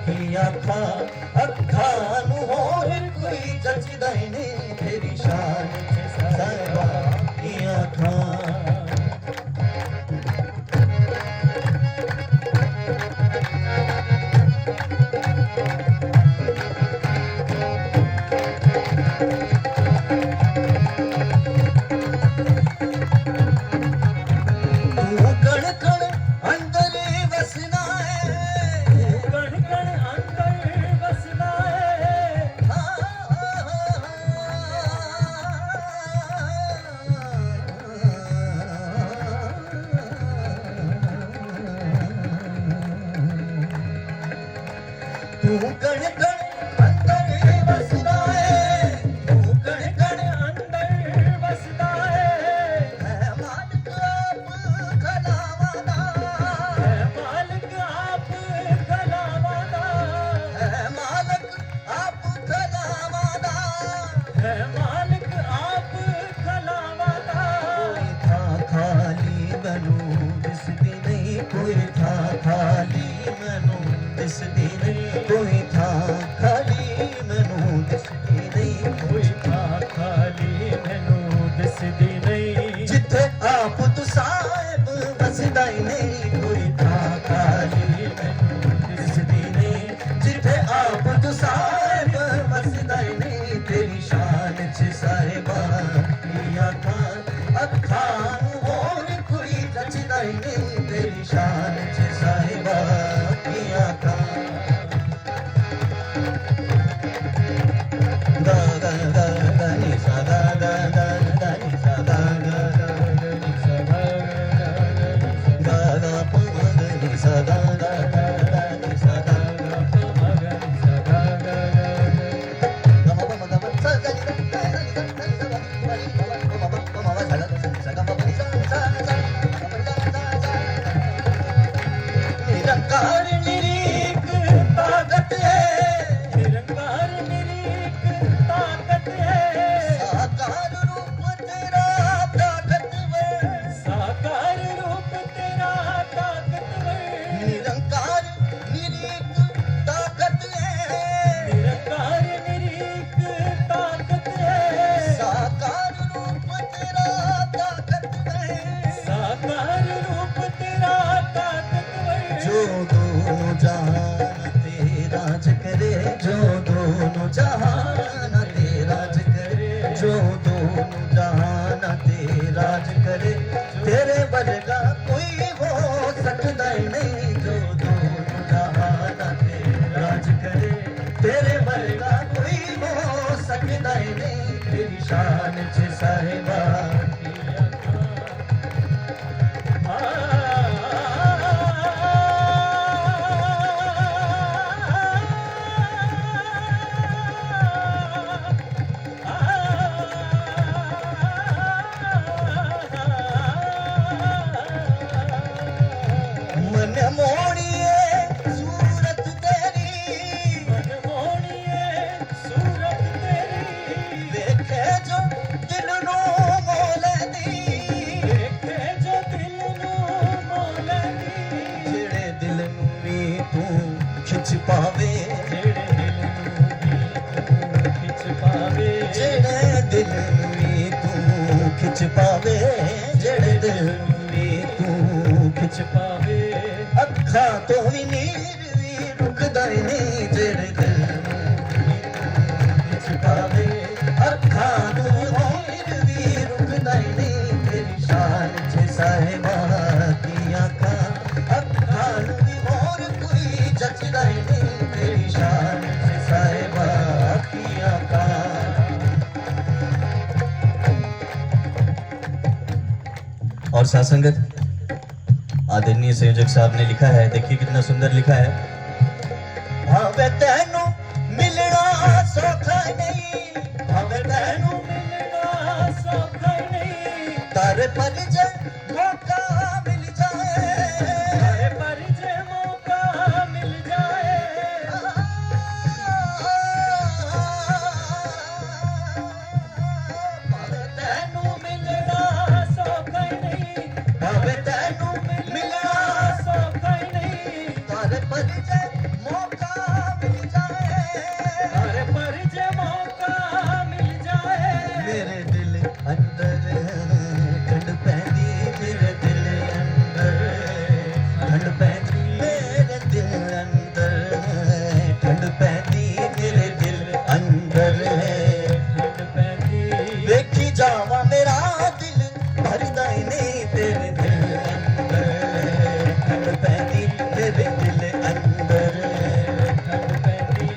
की आँखां, अखां नूं होर कोई जचदा ही नहीं, तेरी शान च साहिबा की आँखां। है मालिक आप खलावा दा कोई था खाली मैनू दिसदी नहीं कोई था खाली मैनू दिसदी नहीं कोई था खाली मैनू दिसदी नहीं कोई था खाली मैनू दिसदी नहीं जिथे आप तू साहिब वसदा ही नहीं कोई था खाली मैनू दिसदी नहीं जिथे आप तू साहिब वसदा ही नहीं तेरी शान च साहिबा अखां नूं होर कोई जचदा ही नहीं तेरी शान च साहिबा अखां गा गा गा गा नि सा गा गा गा गा नि सा गा गा गा नि सा गा गा गा प ग नि सा गा गा गा नि सा गा गा प ग नि सा गा गा गा ग म ग म सा गा नि गा गा नि गा गा गा प नि ग म ग सा गा सा गा प नि सा सा सा निरंकार निरीक ताकत है निरंकार निरीक ताकत है साकार रूप तेरा ताकतवर साकार रूप तेरा ताकतवर निरंकार निरीक ताकत है निरंकार निरीक ताकत है साकार रूप तेरा ताकतवर साकार रूप तेरा ताकतवर जो दोनों जहान तेरा ज करे जो दोनों जहान तेरा ज करे जो दोनों जहान तेरा ज करे तेरे वर्गा कोई हो सकता ही नहीं जो दोनों जहान तेरा ज करे तेरे वर्गा कोई हो सकता ही नहीं तेरी शान च साहिबा मन मोड़िए सूरत तेरी मन मोड़िए सूरत तेरी देखे जो दिल नो मोल दी देखे जो दिल नू मोल दी जेड़े दिल नू भी तू खिच पावे जेड़े दिल नू भी तू खिच पावे जेड़े दिल नू भी तू खिच पावे जेड़े दिल नू भी तू खिच पावे अखां तो भी नीर भी रुकदा ही नहीं जेड़े दिल नू खिच पावे अखां तो नीर भी रुकदा ही नहीं तेरी शान च साहिबा की अखां नू भी और कोई जचदा ही नहीं तेरी शान च साहिबा की अखां और सासंगत आदरणीय संयोजक साहब ने लिखा है देखिए कितना सुंदर लिखा है भावे तेनू मिलना सौखा नहीं भावे तेनू मिलना सौखा नहीं तारे पर जे मौका मिल जाए तारे पर जे मौका मिल जाए भावे तेनू तैनू मिलना सौखा नहीं भावे तेनू मिलना सौखा नहीं तारे पर जे मौका मिल जाए तारे पर जे मौका मिल जाए मेरे दिल अंदर ठंड पैंदी मेरे दिल अंदर ठंड पैंदी मेरे दिल अंदर ठंड पैंदी मेरे दिल अंदर ठंड पैंदी देखी जावा मेरा दिल भरदा ही नहीं तेरे दिल अंदर ठंड पैंदी मेरे दिल अंदर ठंड पैंदी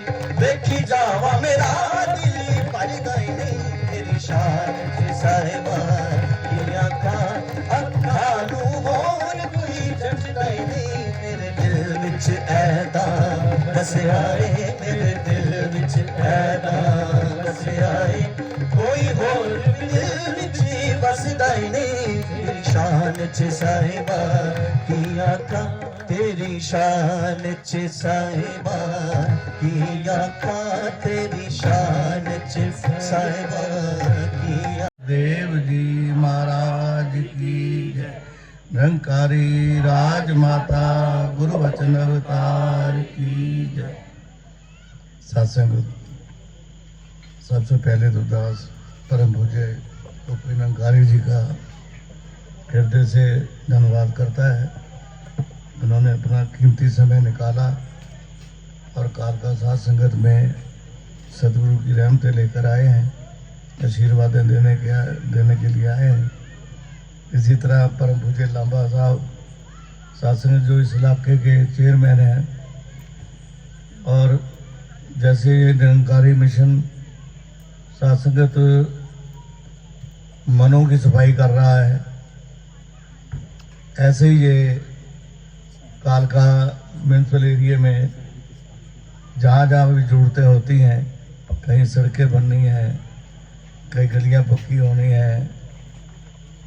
देखी जावा मेरा दिल भरदा ही नहीं तेरी शान च साहिबा की अखां नू होर कोई जचदा ही नहीं मेरे दिल विच ऐदा बसिया ए मेरे दिल विच ऐदा बसिया ए कोई होर दिल विच बसदा ही नहीं तेरी शान च साहिबा की अखां तेरी शान च साहिबा की अखां तेरी शान च साहेब की देव जी महाराज की जय। निरंकारी राजमाता गुरु वचन अवतार की जय। सत्संग सबसे पहले तो दास परम पूज्य उपरी निरंकारी जी का हृदय से धन्यवाद करता है। उन्होंने अपना कीमती समय निकाला और काल का साथ संगत में सदगुरु की रहमतें लेकर आए हैं, आशीर्वादें देने के लिए आए हैं। इसी तरह परम पूज्य लांबा साहब शासन जो इस इलाके के चेयरमैन हैं, और जैसे ये निरंकारी मिशन सासंगत मनों की सफाई कर रहा है, ऐसे ही ये कालका म्यूनसिपल एरिया में जहाँ जहाँ भी ज़रूरतें होती हैं, कहीं सड़कें बननी हैं, कहीं गलियाँ पक्की होनी हैं,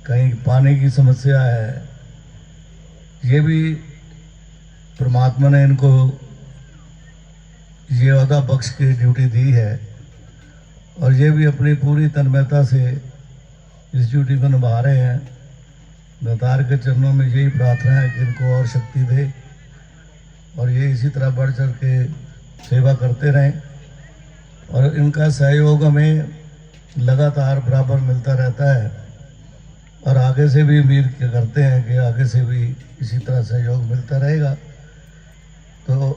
कहीं पानी की समस्या है, ये भी परमात्मा ने इनको ये ओहदा बख्श की ड्यूटी दी है, और ये भी अपनी पूरी तन्मयता से इस ड्यूटी को निभा रहे हैं। दातार के चरणों में यही प्रार्थना है कि इनको और शक्ति दे और ये इसी तरह बढ़ चढ़ के सेवा करते रहें, और इनका सहयोग हमें लगातार बराबर मिलता रहता है, और आगे से भी उम्मीद करते हैं कि आगे से भी इसी तरह सहयोग मिलता रहेगा। तो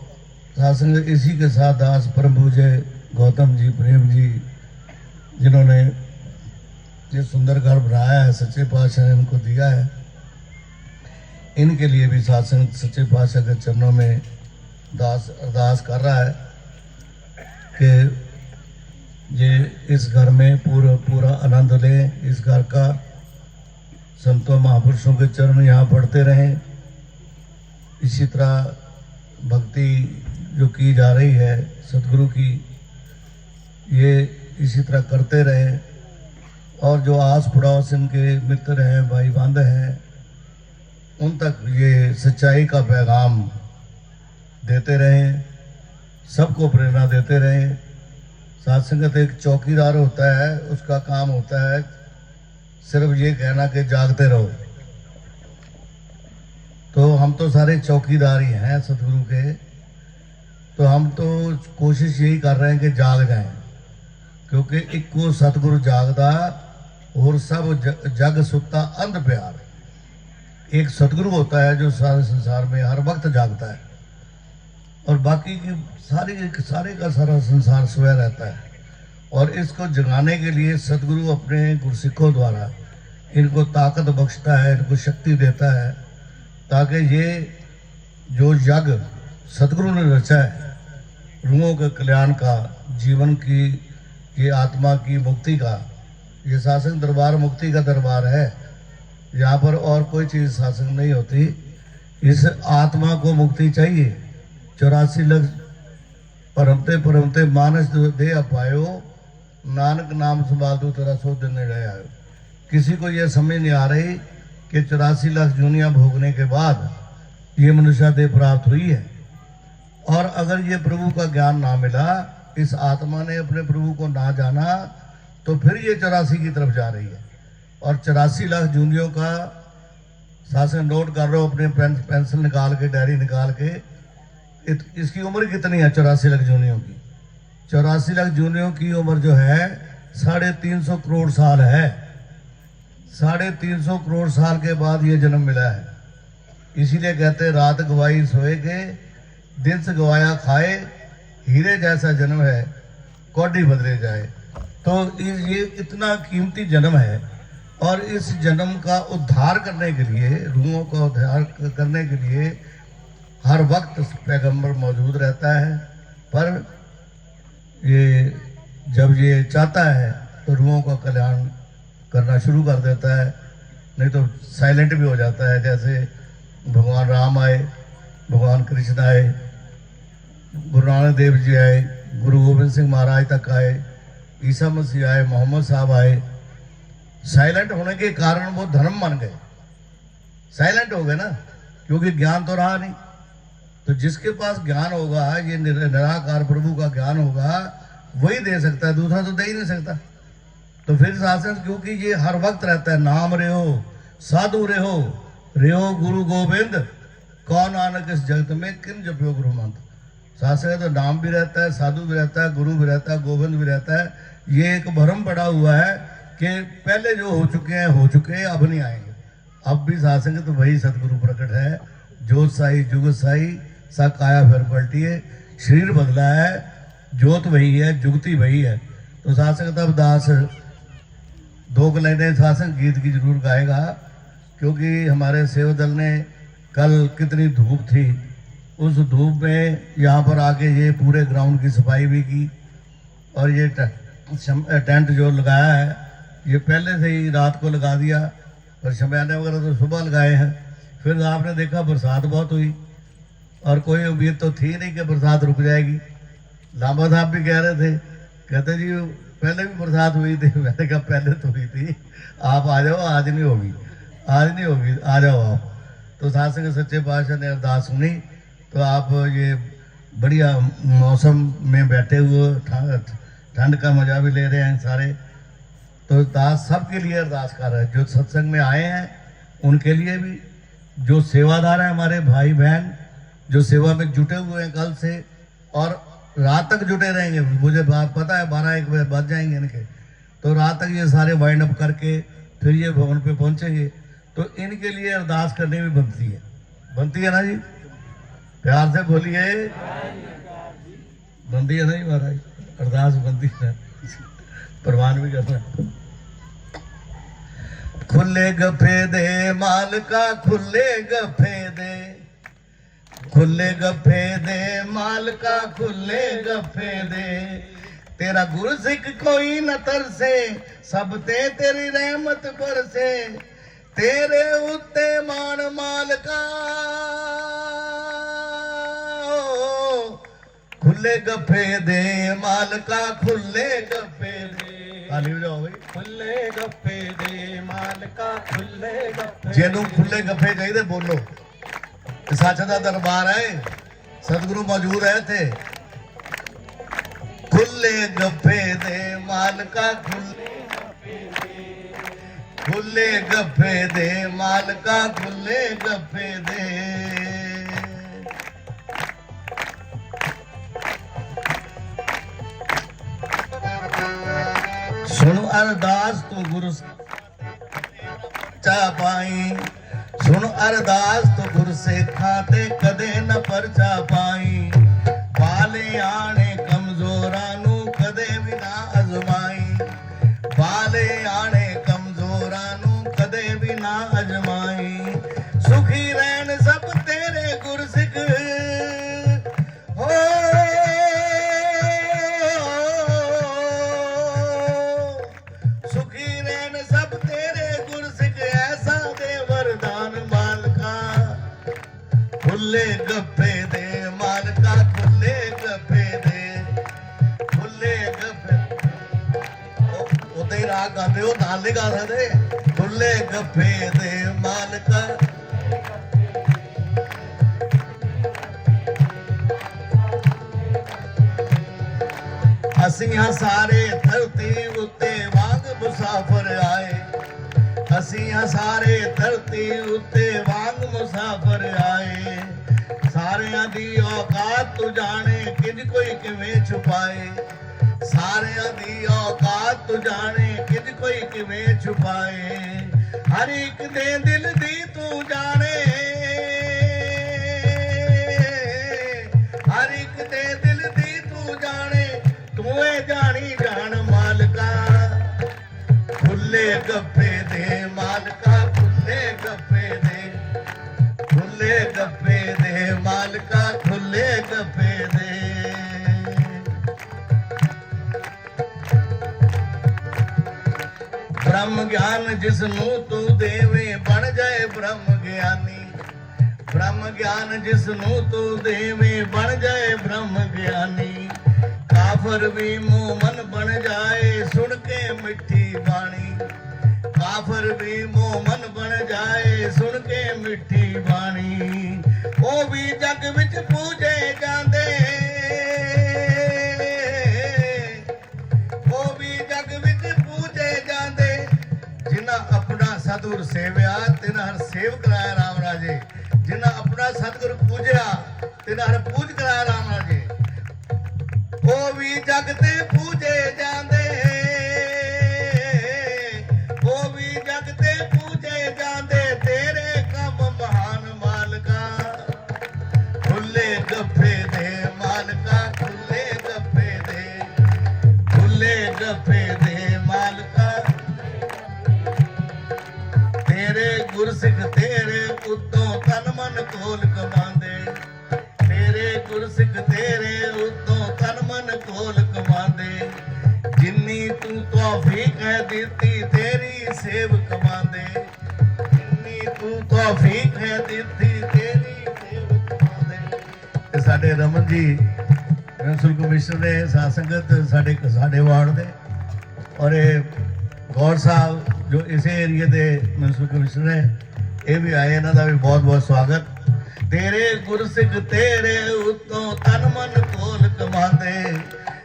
शासन इसी के साथ दास परम पूज्य गौतम जी प्रेम जी जिन्होंने ये सुंदर घर बनाया है, सच्चे पातशाह ने इनको दिया है, इनके लिए भी शासन सच्चे पातशाह के चरणों में दास अरदास कर रहा है कि ये इस घर में पूरा आनंद लें, इस घर का संतों महापुरुषों के चरण यहाँ पढ़ते रहें। इसी तरह भक्ति जो की जा रही है सतगुरु की, ये इसी तरह करते रहें, और जो आस पड़ोस इनके मित्र हैं, भाई बांधे हैं, उन तक ये सच्चाई का पैगाम देते रहें, सबको प्रेरणा देते रहें। साथ संगत एक चौकीदार होता है, उसका काम होता है सिर्फ ये कहना कि जागते रहो। तो हम तो सारे चौकीदार ही हैं सतगुरु के, तो हम तो कोशिश यही कर रहे हैं कि जाग जाएं, क्योंकि एक को सतगुरु जागदा और सब जग सुत्ता अंध प्यार। एक सतगुरु होता है जो सारे संसार में हर वक्त जागता है, और बाकी की सारे का सारा संसार सोया रहता है, और इसको जगाने के लिए सतगुरु अपने गुरसिखों द्वारा इनको ताकत बख्शता है, इनको शक्ति देता है, ताकि ये जो यज्ञ सतगुरु ने रचा है रूहों के कल्याण का, जीवन की, ये आत्मा की मुक्ति का, ये शासन दरबार मुक्ति का दरबार है। यहाँ पर और कोई चीज़ शासन नहीं होती। इस आत्मा को मुक्ति चाहिए। 84 लख परमते मानस दे अपायो, नानक नाम संभाल दो तेरा 100 दिन रहे आयो। किसी को यह समझ नहीं आ रही कि 84 लाख जूनियाँ भोगने के बाद ये मनुष्य देह प्राप्त हुई है, और अगर ये प्रभु का ज्ञान ना मिला, इस आत्मा ने अपने प्रभु को ना जाना, तो फिर ये 84 की तरफ जा रही है। और 84 लाख जूनियों का शासन नोट कर रहे हो, अपने पेंसिल निकाल के, डायरी निकाल के, इसकी उम्र कितनी है 84 लाख जूनियों की? 84 लाख जूनियों की उम्र जो है 350 करोड़ साल है। 350 करोड़ साल के बाद ये जन्म मिला है। इसीलिए कहते रात गवाई सोए के, दिन से गवाया खाए, हीरे जैसा जन्म है, कौड़ी बदले जाए। तो ये इतना कीमती जन्म है, और इस जन्म का उद्धार करने के लिए, रूहों का उद्धार करने के लिए हर वक्त पैगंबर मौजूद रहता है। पर ये जब ये चाहता है तो रूहों का कल्याण करना शुरू कर देता है, नहीं तो साइलेंट भी हो जाता है। जैसे भगवान राम आए, भगवान कृष्ण आए, गुरु नानक देव जी आए, गुरु गोविंद सिंह महाराज तक आए, ईसा मसीह आए, मोहम्मद साहब आए। साइलेंट होने के कारण वो धर्म बन गए, साइलेंट हो गए ना, क्योंकि ज्ञान तो रहा नहीं। तो जिसके पास ज्ञान होगा, ये निराकार प्रभु का ज्ञान होगा, वही दे सकता है, दूसरा तो दे ही नहीं सकता। तो फिर शासन, क्योंकि ये हर वक्त रहता है, नाम रहो साधु रहो, रहो गुरु गोविंद, कौन नानक इस जगत में किन जप्यो गुरु मंत्र। शासन तो नाम भी रहता है, साधु भी रहता है, गुरु भी रहता है, गोविंद भी रहता है। ये एक भ्रम पड़ा हुआ है कि पहले जो हो चुके हैं हो चुके हैं, अब नहीं आएंगे। अब भी शासन तो वही सतगुरु प्रकट है, जोत साई जुगत साई सा काया फिर पलटी है। शरीर बदला है, जोत वही है, जुगती वही है। तो शासक तब दास दो लाइनें शासन गीत की जरूर गाएगा, क्योंकि हमारे सेवा दल ने कल कितनी धूप थी, उस धूप में यहाँ पर आके ये पूरे ग्राउंड की सफाई भी की, और ये टेंट जो लगाया है ये पहले से ही रात को लगा दिया, और शमयाने वगैरह तो सुबह लगाए हैं। फिर आपने देखा बरसात बहुत हुई, और कोई उम्मीद तो थी नहीं कि बरसात रुक जाएगी। लांबा साहब भी कह रहे थे, कहते जी पहले भी बरसात हुई थी। मैंने कहा पहले तो हुई थी, आप आ जाओ, आज नहीं होगी, आज नहीं होगी, आ जाओ आप। तो शासक सच्चे पातशाह ने अरदास सुनी, तो आप ये बढ़िया मौसम में बैठे हुए ठंड का मजा भी ले रहे हैं सारे। तो दास सबके लिए अरदास कर रहे हैं, जो सत्संग में आए हैं उनके लिए भी, जो सेवादार हैं हमारे भाई बहन जो सेवा में जुटे हुए हैं कल से, और रात तक जुटे रहेंगे। मुझे बात पता है 12-1 बजे बज जाएंगे इनके, तो रात तक ये सारे वाइंड अप करके फिर ये भवन पे पहुंचेंगे। तो इनके लिए अरदास करनी भी बनती है ना जी, प्यार से बोलिए, बनती है ना जी महाराज, अरदास बनती है, प्रवान भी करना। खुले गफे दे मालका, खुले गफे दे, खुले गफे दे मालका, खुले गफे दे, तेरा गुरु सिख कोई न तरसे, सब ते तेरी रहमत बरसे, तेरे उत्ते मान मालका, खुले गफे दे मालका, खुले गफे दे। ताली बजाओ भाई। खुले गफे दे मालका, खुले गफे, जेनू खुले गफे चाहिए बोलो। सच का दरबार है, सतगुरु मौजूद है थे। खुले गफे दे मालका, खुले गफे दे, खुले गफे दे मालका, खुले गफे दे। सुन अरदास तू गुरु चा पाई, सुन अरदास तो गुरु से खाते कदे न परचा पाई, बाले आने कमजोरा नू कदे भी ना अजमाई, बाले आने कमजोरा नू कदे भी ना अजमाई, सुखी रहन सब तेरे गुरसिख हो, सुखी रहन सब तेरे गुरसिख, ऐसा दे वरदान मालका, खुले गफे दे मालका, खुले गफे दे, खुले गफे। उते ही राग गाते हो, नाल नहीं गा सकते। खुले गफे दे मालका, असी हाँ सारे धरती उत्ते वांग मुसाफर आए, असी हाँ सारे धरती उत्ते वांग मुसाफर आए, सारियां दी औकात तू जाने किज कोई किवें छुपाए, सारियां दी औकात तू जाने किज कोई किवें छुपाए, हर एक दे दिल दी तू जाने, हर एक दे दिल दी तू जाने, तू जानी जान मालका, खुले गफे दे मालका, खुले गफे दे, खुले गफे दे मालका, खुले गफे दे। ब्रह्म ज्ञान जिसनू तू देवे बन जाए ब्रह्म ज्ञानी, ब्रह्म ज्ञान जिसनू तू देवे बन जाए ब्रह्म ज्ञानी, काफर भी मोमन बन जाए सुन के मिठी बाणी, काफर भी मोमन बन जाए सुन के मिठी बाणी, ओ भी जग विच पूजे जांदे, ओ भी जग विच पूजे सतगुर सेव्या तिन हर सेव कराया राम राजे। जिन्हें अपना सतगुर पूजया तिन हर पूज कराया राम राजे। वो भी जगते पूजे जांदे, वो भी जगते पूजे जांदे, तेरे कम महान मालका। खुले गफे दे मालका, खुले गफे दे, खुले गफे दे मालका। तेरे गुरसिख तेरे उत्तों तन मन कोल कमांदे, तेरे गुरसिख तेरे उत्तों तन मन कोल कमांदे। जिन्नी तू तौफीक है दित्ती तेरी सेव कमांदे, जिन्नी तू तौफीक है दित्ती तेरी सेव कमांदे। ते साडे रमन जी म्यूनसिपल कमिश्नर ने साध संगत साडे वार्ड दे और गौर साहब जो इसे एरिए के म्यूनसिपल कमिश्नर है, ये भी आए, इन्हों का भी बहुत बहुत स्वागत। तेरे गुरसिख तेरे उत्तों तन मन कोल कमांदे,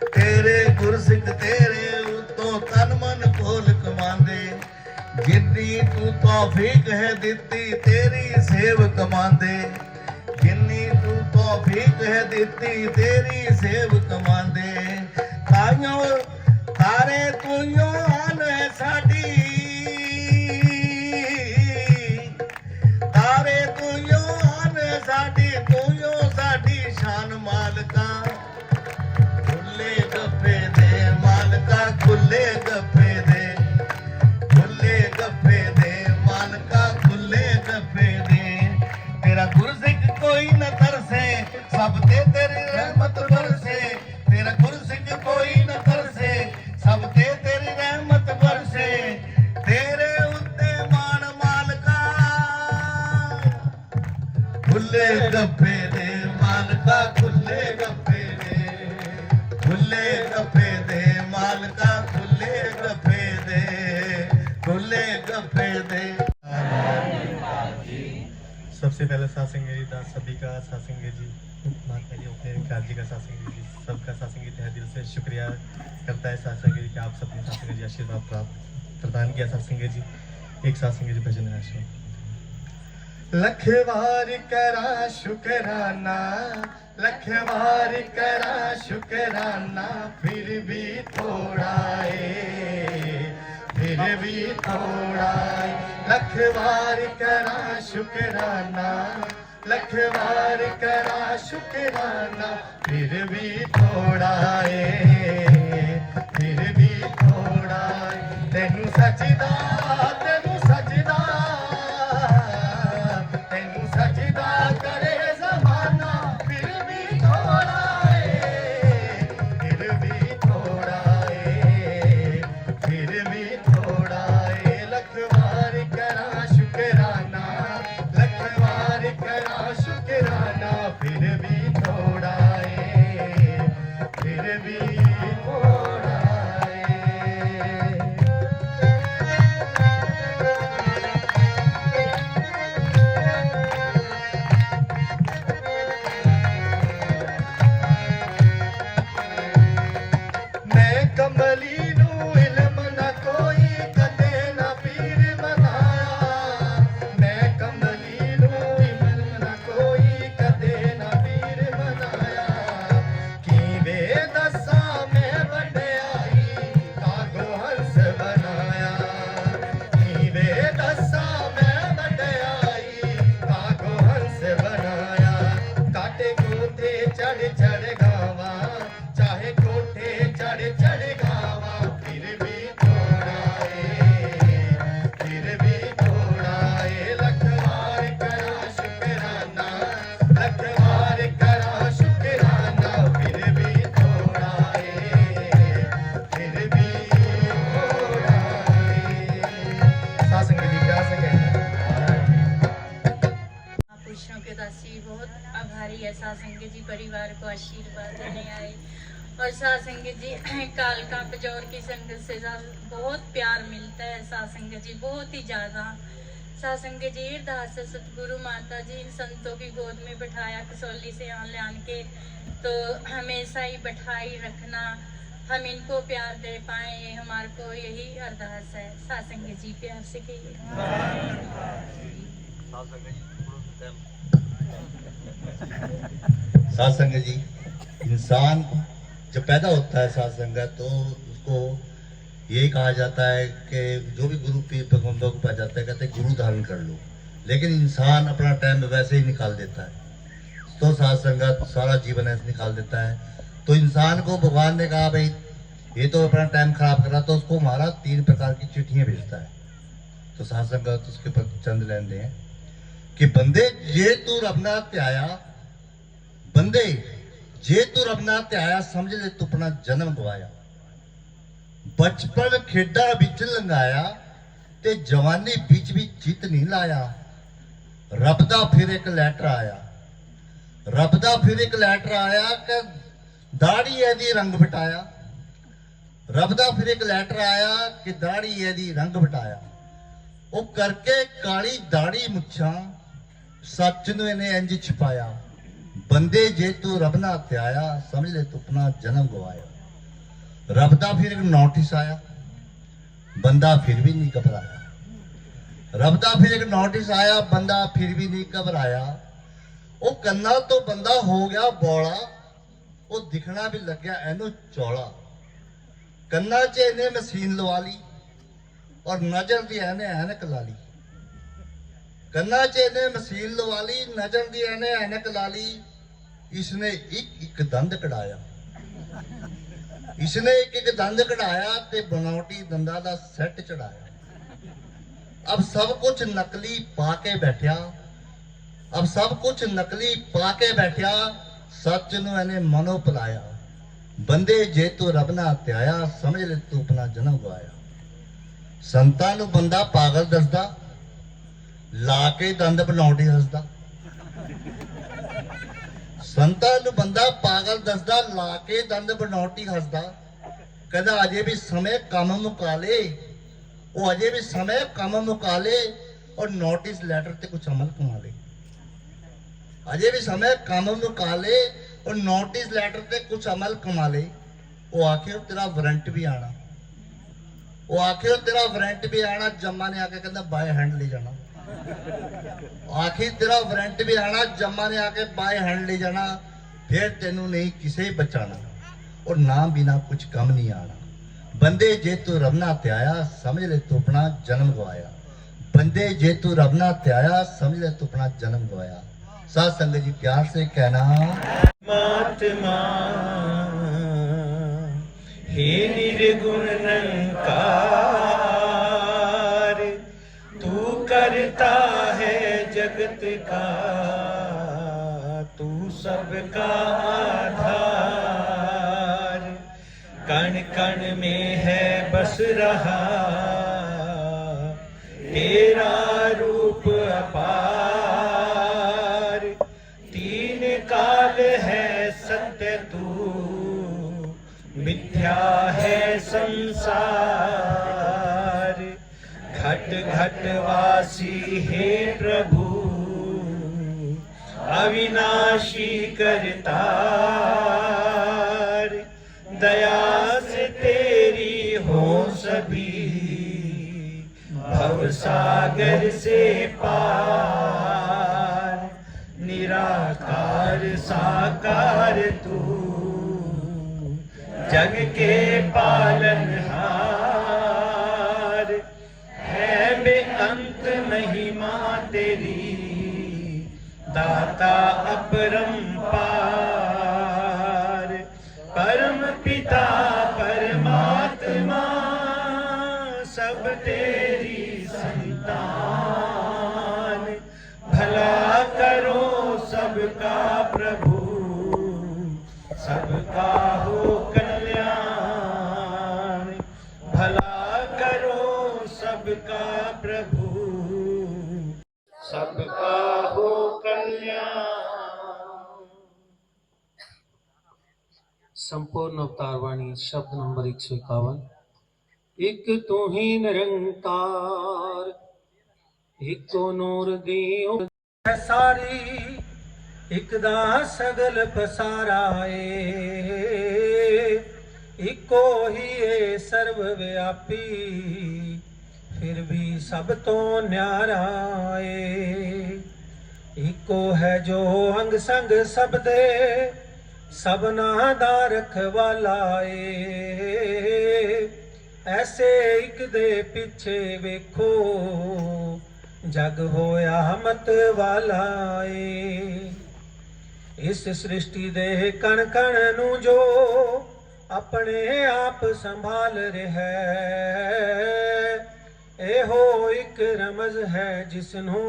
तेरे गुरसिख तेरे उत्तों तन मन कोल कमांदे। जिन्नी तू तौफीक है दित्ती तेरी सेव कमांदे, जिन्नी तू तौफीक है दित्ती तेरी सेव कमांदे। ताइयों तारे तुइयों आन है साडी, तारे तुइयों आन है साडी, तुइयों साडी शान मालका। खुले गफे दे मालका, खुले गफे दे, खुले गफे दे मालका, खुले गफे दे। तेरा गुरसिख कोई न तरसे, सब ते तेरी रहमत बरसे। तेरा गुरसिख कोई न तरसे, सब ते तेरी रहमत बरसे। तेरे उत्ते मान मालका, खुले गफे दे मालका, खुले गफे दे, खुले गफे दे मालका, खुले गफे दे, खुले गफे दे। सबसे पहले सासंगे जी दास सभी का सासंगे जी माता जी अपने काल जी का सासंगे जी सबका सासंगे तहे दिल से शुक्रिया करता है सासंगे जी कि आप सबने सासंगे जी आशीर्वाद प्राप्त प्रदान किया। सासंगे जी एक सासंगे जी भजन है आशीर्वाद। लखवार करा शुकराना, लखवार करा शुकराना, फिर भी थोड़ा है, फिर भी थोड़ा है। लखवार करा शुकराना, लखवार करा शुकराना, फिर भी थोड़ा है, फिर भी थोड़ा है। तेनू सजदा, तेनू सजदा, तेनू सजदा करे ज़माना, फिर भी थोड़ा है, फिर भी थोड़ा है, फिर भी थोड़ा है। लखवार करा शुकराना, लखवार करा शुकराना, फिर भी थोड़ा है, फिर भी थोड़ा है। मैं कमली नू इल्म न कोई कदे न पीर बनाया, मैं कमली नू इल्म न कोई कदे न पीर बनाया। कीवे दसा मैं वड्याई कागो हंस बनाया, कीवे दसा मैं वड्याई कागो हंस बनाया। काटे कोठे चढ़ चढ़ गावा, चाहे कोठे चढ़ चढ़ गावा, फिर भी थोड़ा है, फिर भी थोड़ा है। लखवार करा शुकराना, लखवार करा शुकराना, फिर भी थोड़ा है, फिर भी थोड़ा है। सासंग जी प्यार से कहना पुरुषों के दासी बहुत आभारी है। सासंग जी परिवार को आशीर्वाद देने आए और सासंग जी कालका पजौर की संगत से बहुत प्यार मिलता है। सासंग जी बहुत ही ज़्यादा सासंग जी अरदास सतगुरु माता जी इन संतों की गोद में बैठाया कसौली से यहाँ ले आन के, तो हमेशा ही बैठाई रखना हम इनको प्यार दे पाए, हमारे को यही अरदास है। सत्संग जी प्यार से कहिए। साध संगत जी, इंसान जब पैदा होता है साध संगत तो उसको यही कहा जाता है कि जो भी गुरु पीर पैगंबर को पा जाता है कहते हैं गुरु धारण कर लो, लेकिन इंसान अपना टाइम वैसे ही निकाल देता है। तो साध संगत सारा जीवन ऐसे निकाल देता है। तो इंसान को भगवान ने कहा भाई ये तो अपना टाइम खराब करा, तो उसको हमारा 3 प्रकार की चिट्ठियां भेजता है। तो साध संगत उसके ऊपर चंद लेंदे हैं कि बंदे जे तू रब ना ध्याया, बंदे जे तू रब ना ध्याया समझ ले तू अपना जन्म गवाया। बचपन खेडा बिच लंघाया ते जवानी बिच भी चित नहीं लाया। रब दा फिर एक लैटर आया, रब दा फिर एक लैटर आया कि दाढ़ी एदी रंग बिटाया। रब दा फिर एक लैटर आया कि दाढ़ी एदी रंग बिटाया। वो करके काली दाढ़ी मुच्छा सच नूं इहने इंज छुपाया। बंदे जे तू रब ना ध्याया समझ ले तू अपना जन्म गवाया। रब दा फिर एक नोटिस आया, बंदा फिर भी नहीं घबराया। रब दा फिर एक नोटिस आया, बंदा फिर भी नहीं घबराया। वो कन्ना तो बंदा हो गया बौला, वो दिखना भी लग गया एनू चौड़ा। कन्ना च इन्हें मशीन लवा ली और नजर दी इन्हें ऐनक ला ली। कन्ना च इन्हें मशीन लवा ली, नजर दी इन्हें ऐनक ला ली। इसने एक दंद कढ़ाया, इसने एक दंद कढ़ाया ते बनावटी दंदा दा सेट चढ़ाया। अब सब कुछ नकली पाके बैठा, अब सब कुछ नकली पाके बैठा। सच नूं इहने मनो भुलाया। बंदे जे तू रब ना ध्याया समझ ले तू अपना जन्म गवाया। संतां नूं बंदा पागल दसदा, ला के दंद बनावटी हसदा। संतां नूं बंदा पागल दसदा, ला के दंद बनावटी हसदा। कहदा अजे भी समय कम मुका ले, वो अजे भी समय कम मुका ले और नोटिस लेटर ते कुछ अमल कमा ले। अजे भी समय कम मुका ले और नोटिस लेटर ते कुछ अमल कमा ले। वो आखिर तेरा वारंट भी आना, वो आखिर तेरा वारंट भी आना। जम्मा ने आके कहता बाय हैंड ले जाना। आखिर तेरा वारंट भी आना, जम्मा ने आके बाय हैंड ले जाना। फिर तेनू नहीं किसे बचाना और ना बिना कुछ कम नहीं आना। बंदे जे तू रब ना ध्याया समझ ले तू अपना जन्म गवाया। बंदे जे तू रब ना ध्याया समझ ले तू अपना जन्म गवाया। साध संगत जी प्यार से कहना, परमात्मा हे निर्गुण निरंकार, तू करता है जगत का, तू सबका आधार। कण कण में है बस रहा तेरा रूप अपार। तीन काल है सत्य तू, मिथ्या है संसार। घट घट वासी हे प्रभु, अविनाशी करतार। दया से तेरी हो सभी, भव सागर से पार। निराकार साकार तू, जग के पालनहार। है बेअंत महिमा तेरी, दाता अपरंपार। परम पिता परमात्मा, सब तेरी संतान। भला करो सबका प्रभु, सबका हो कल्याण। भला करो सबका प्रभु, सबका हो कल्याण। संपूर्ण अवतार वाणी शब्द नंबर 151। एक तू ही निरंकार, इको नूर दियो सारी। एक दा सगल पसारा है, इको ही ये सर्वव्यापी फिर भी सब तो न्यारा है। इको है जो अंग संग सब दे सबना दा रखवाला है। ऐसे एक दे पीछे वेखो जग होया मत वाला है। इस सृष्टि दे कण कण नू जो अपने आप संभाल रहा है। एहो एक रमज है जिसनू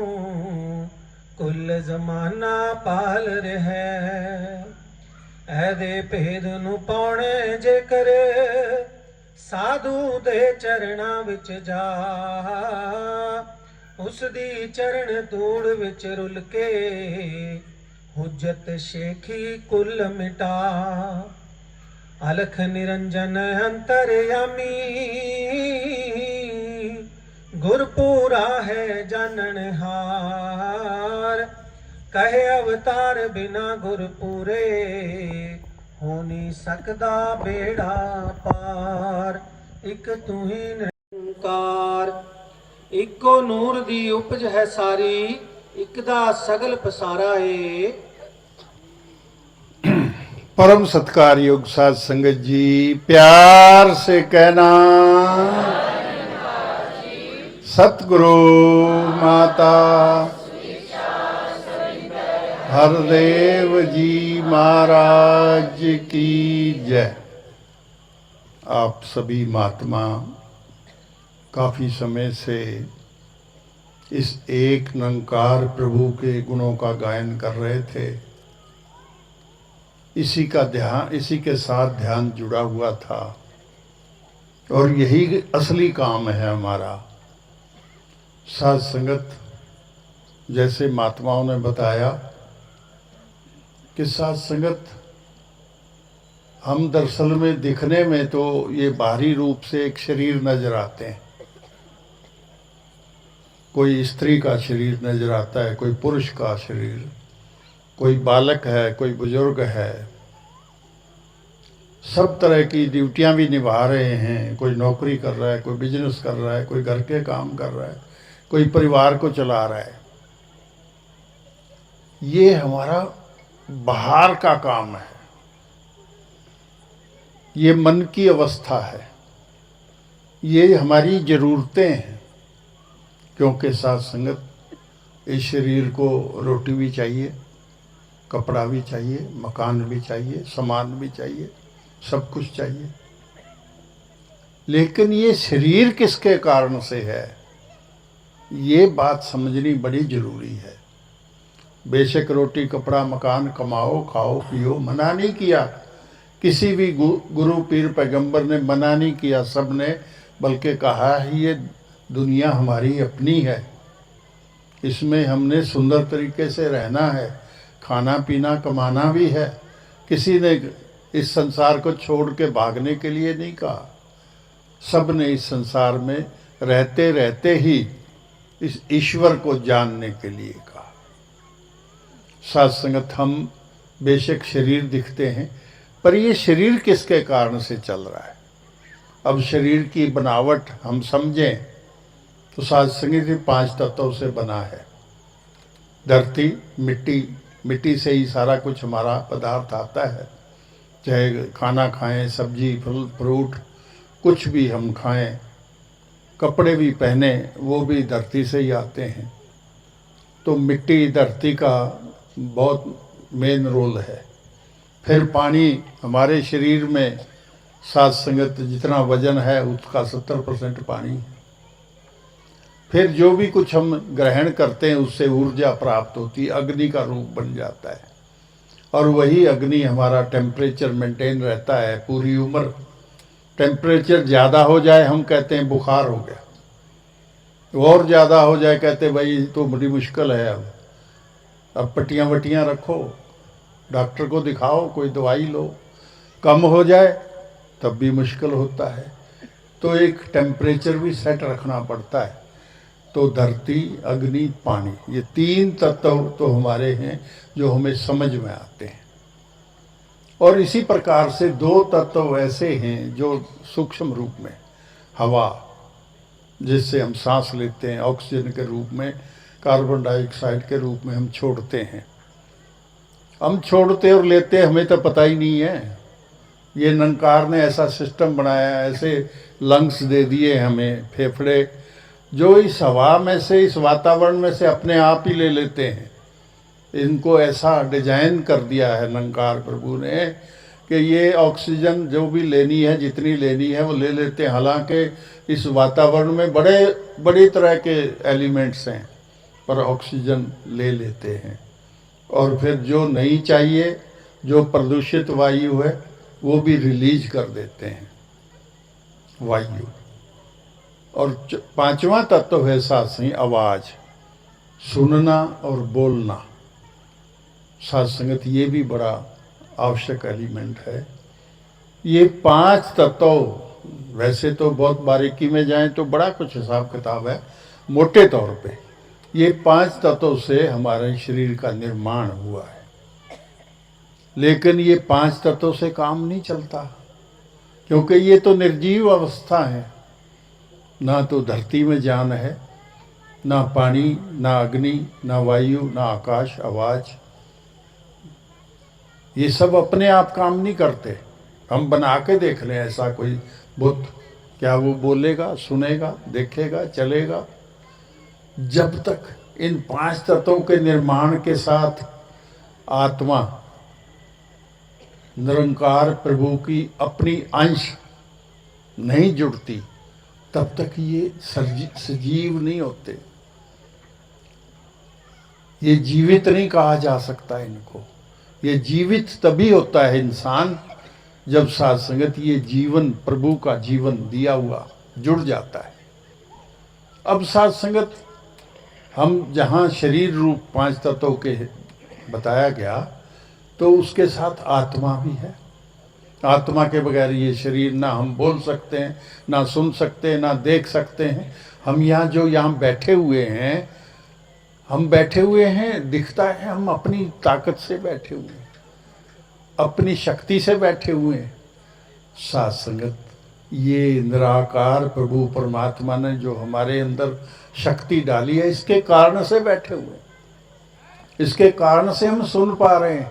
कुल जमाना पाल रहा है। ऐदे भेद नू पाउणे जे करे साधु दे चरणा विच जा। उस दी चरण धूड़ विच रुल के हुज्जत शेखी कुल मिटा। अलख निरंजन अंतरयामी गुरपुरा है जानन हार। कहे अवतार बिना गुरपुरे हो नहीं सकदा बेड़ा पार। एक तू ही निरंकार इको नूर दी उपज है सारी एक दा सगल पसारा है। परम सत्कार योग साध संगत जी प्यार से कहना सतगुरु माता हरदेव जी महाराज की जय। आप सभी महात्मा काफी समय से इस एक निरंकार प्रभु के गुणों का गायन कर रहे थे। इसी का ध्यान, इसी के साथ ध्यान जुड़ा हुआ था और यही असली काम है हमारा। साध संगत जैसे महात्माओं ने बताया कि साध संगत हम दरअसल में दिखने में तो ये बाहरी रूप से एक शरीर नजर आते हैं। कोई स्त्री का शरीर नजर आता है, कोई पुरुष का शरीर, कोई बालक है, कोई बुजुर्ग है। सब तरह की ड्यूटियां भी निभा रहे हैं। कोई नौकरी कर रहा है, कोई बिजनेस कर रहा है, कोई घर के काम कर रहा है, कोई परिवार को चला रहा है। ये हमारा बाहर का काम है, ये मन की अवस्था है, ये हमारी ज़रूरतें हैं। क्योंकि साथ संगत इस शरीर को रोटी भी चाहिए, कपड़ा भी चाहिए, मकान भी चाहिए, सामान भी चाहिए, सब कुछ चाहिए। लेकिन ये शरीर किसके कारण से है, ये बात समझनी बड़ी ज़रूरी है। बेशक रोटी कपड़ा मकान कमाओ खाओ पियो, मना नहीं किया किसी भी गुरु पीर पैगंबर ने, मना नहीं किया सब ने, बल्कि कहा है ये दुनिया हमारी अपनी है, इसमें हमने सुंदर तरीके से रहना है, खाना पीना कमाना भी है। किसी ने इस संसार को छोड़ के भागने के लिए नहीं कहा। सब ने इस संसार में रहते रहते ही इस ईश्वर को जानने के लिए कहा। साथ संगत हम बेशक शरीर दिखते हैं, पर ये शरीर किसके कारण से चल रहा है। अब शरीर की बनावट हम समझें तो साथ संगत ही 5 तत्वों से बना है। धरती, मिट्टी, मिट्टी से ही सारा कुछ हमारा पदार्थ आता है। चाहे खाना खाएं, सब्जी फल फ्रूट कुछ भी हम खाएं, कपड़े भी पहने, वो भी धरती से ही आते हैं। तो मिट्टी धरती का बहुत मेन रोल है। फिर पानी हमारे शरीर में साथ संगत जितना वजन है उसका 70% पानी है। फिर जो भी कुछ हम ग्रहण करते हैं उससे ऊर्जा प्राप्त होती है, अग्नि का रूप बन जाता है। और वही अग्नि हमारा टेम्परेचर मेंटेन रहता है पूरी उम्र। टेम्परेचर ज़्यादा हो जाए हम कहते हैं बुखार हो गया, और ज़्यादा हो जाए कहते भाई तो बड़ी मुश्किल है। अब पट्टियाँ वट्टियाँ रखो, डॉक्टर को दिखाओ, कोई दवाई लो। कम हो जाए तब भी मुश्किल होता है। तो एक टेम्परेचर भी सेट रखना पड़ता है। तो धरती, अग्नि, पानी, ये 3 तत्व तो हमारे हैं जो हमें समझ में आते हैं। और इसी प्रकार से दो तत्व ऐसे हैं जो सूक्ष्म रूप में, हवा जिससे हम सांस लेते हैं, ऑक्सीजन के रूप में, कार्बन डाइऑक्साइड के रूप में हम छोड़ते हैं। हम छोड़ते और लेते हमें तो पता ही नहीं है। ये निरंकार ने ऐसा सिस्टम बनाया, ऐसे लंग्स दे दिए हमें, फेफड़े, जो इस हवा में से, इस वातावरण में से अपने आप ही ले लेते हैं। इनको ऐसा डिजाइन कर दिया है निरंकार प्रभु ने कि ये ऑक्सीजन जो भी लेनी है, जितनी लेनी है वो ले लेते हैं। हालांकि इस वातावरण में बड़ी तरह के एलिमेंट्स हैं, पर ऑक्सीजन ले लेते हैं। और फिर जो नहीं चाहिए, जो प्रदूषित वायु है, वो भी रिलीज कर देते हैं वायु। और पांचवा तत्व है साथी आवाज, सुनना और बोलना। साथ संगत ये भी बड़ा आवश्यक एलिमेंट है। ये पांच तत्व वैसे तो बहुत बारीकी में जाएं तो बड़ा कुछ हिसाब किताब है, मोटे तौर पे ये पांच तत्वों से हमारे शरीर का निर्माण हुआ है। लेकिन ये पांच तत्वों से काम नहीं चलता, क्योंकि ये तो निर्जीव अवस्था है। ना तो धरती में जान है, ना पानी, ना अग्नि, ना वायु, ना आकाश, आवाज, ये सब अपने आप काम नहीं करते। हम बना के देख लें ऐसा कोई बुद्ध, क्या वो बोलेगा, सुनेगा, देखेगा, चलेगा? जब तक इन पांच तत्वों के निर्माण के साथ आत्मा निरंकार प्रभु की अपनी अंश नहीं जुड़ती, तब तक ये सजीव नहीं होते। ये जीवित नहीं कहा जा सकता इनको। ये जीवित तभी होता है इंसान जब साथ संगत ये जीवन, प्रभु का जीवन दिया हुआ जुड़ जाता है। अब साथ संगत हम जहाँ शरीर रूप पांच तत्वों के बताया गया, तो उसके साथ आत्मा भी है। आत्मा के बगैर ये शरीर ना हम बोल सकते हैं, ना सुन सकते हैं, ना देख सकते हैं। हम यहाँ बैठे हुए हैं, हम बैठे हुए हैं, दिखता है हम अपनी ताकत से बैठे हुए हैं, अपनी शक्ति से बैठे हुए हैं। साथ संगत ये निराकार प्रभु परमात्मा ने जो हमारे अंदर शक्ति डाली है, इसके कारण से बैठे हुए हैं। इसके कारण से हम सुन पा रहे हैं,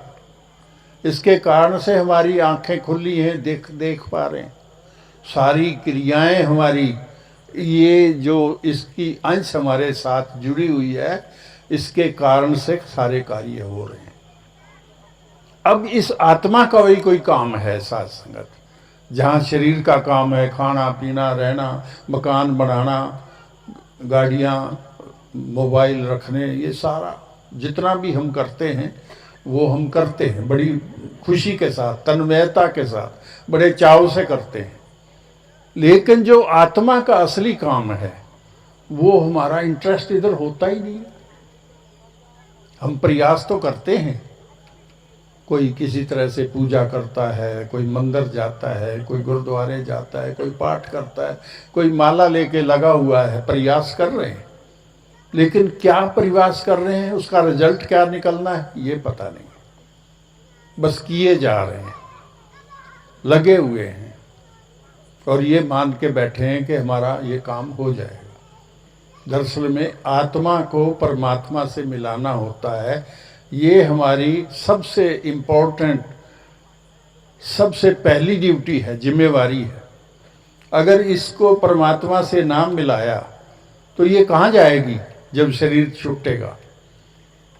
इसके कारण से हमारी आंखें खुली हैं, देख पा रहे हैं। सारी क्रियाएं हमारी, ये जो इसकी अंश हमारे साथ जुड़ी हुई है, इसके कारण से सारे कार्य हो रहे हैं। अब इस आत्मा का वही कोई काम है साथ संगत, जहाँ शरीर का काम है खाना पीना, रहना, मकान बनाना, गाड़ियाँ, मोबाइल रखने, ये सारा जितना भी हम करते हैं वो हम करते हैं बड़ी खुशी के साथ, तन्मयता के साथ, बड़े चाव से करते हैं। लेकिन जो आत्मा का असली काम है, वो हमारा इंटरेस्ट इधर होता ही नहीं है। हम प्रयास तो करते हैं, कोई किसी तरह से पूजा करता है, कोई मंदिर जाता है, कोई गुरुद्वारे जाता है, कोई पाठ करता है, कोई माला लेके लगा हुआ है, प्रयास कर रहे हैं। लेकिन क्या प्रयास कर रहे हैं, उसका रिजल्ट क्या निकलना है, ये पता नहीं। बस किए जा रहे हैं, लगे हुए हैं, और ये मान के बैठे हैं कि हमारा ये काम हो जाएगा। दरअसल में आत्मा को परमात्मा से मिलाना होता है। ये हमारी सबसे इम्पोर्टेंट, सबसे पहली ड्यूटी है, जिम्मेवारी है। अगर इसको परमात्मा से ना मिलाया तो ये कहाँ जाएगी? जब शरीर छूटेगा,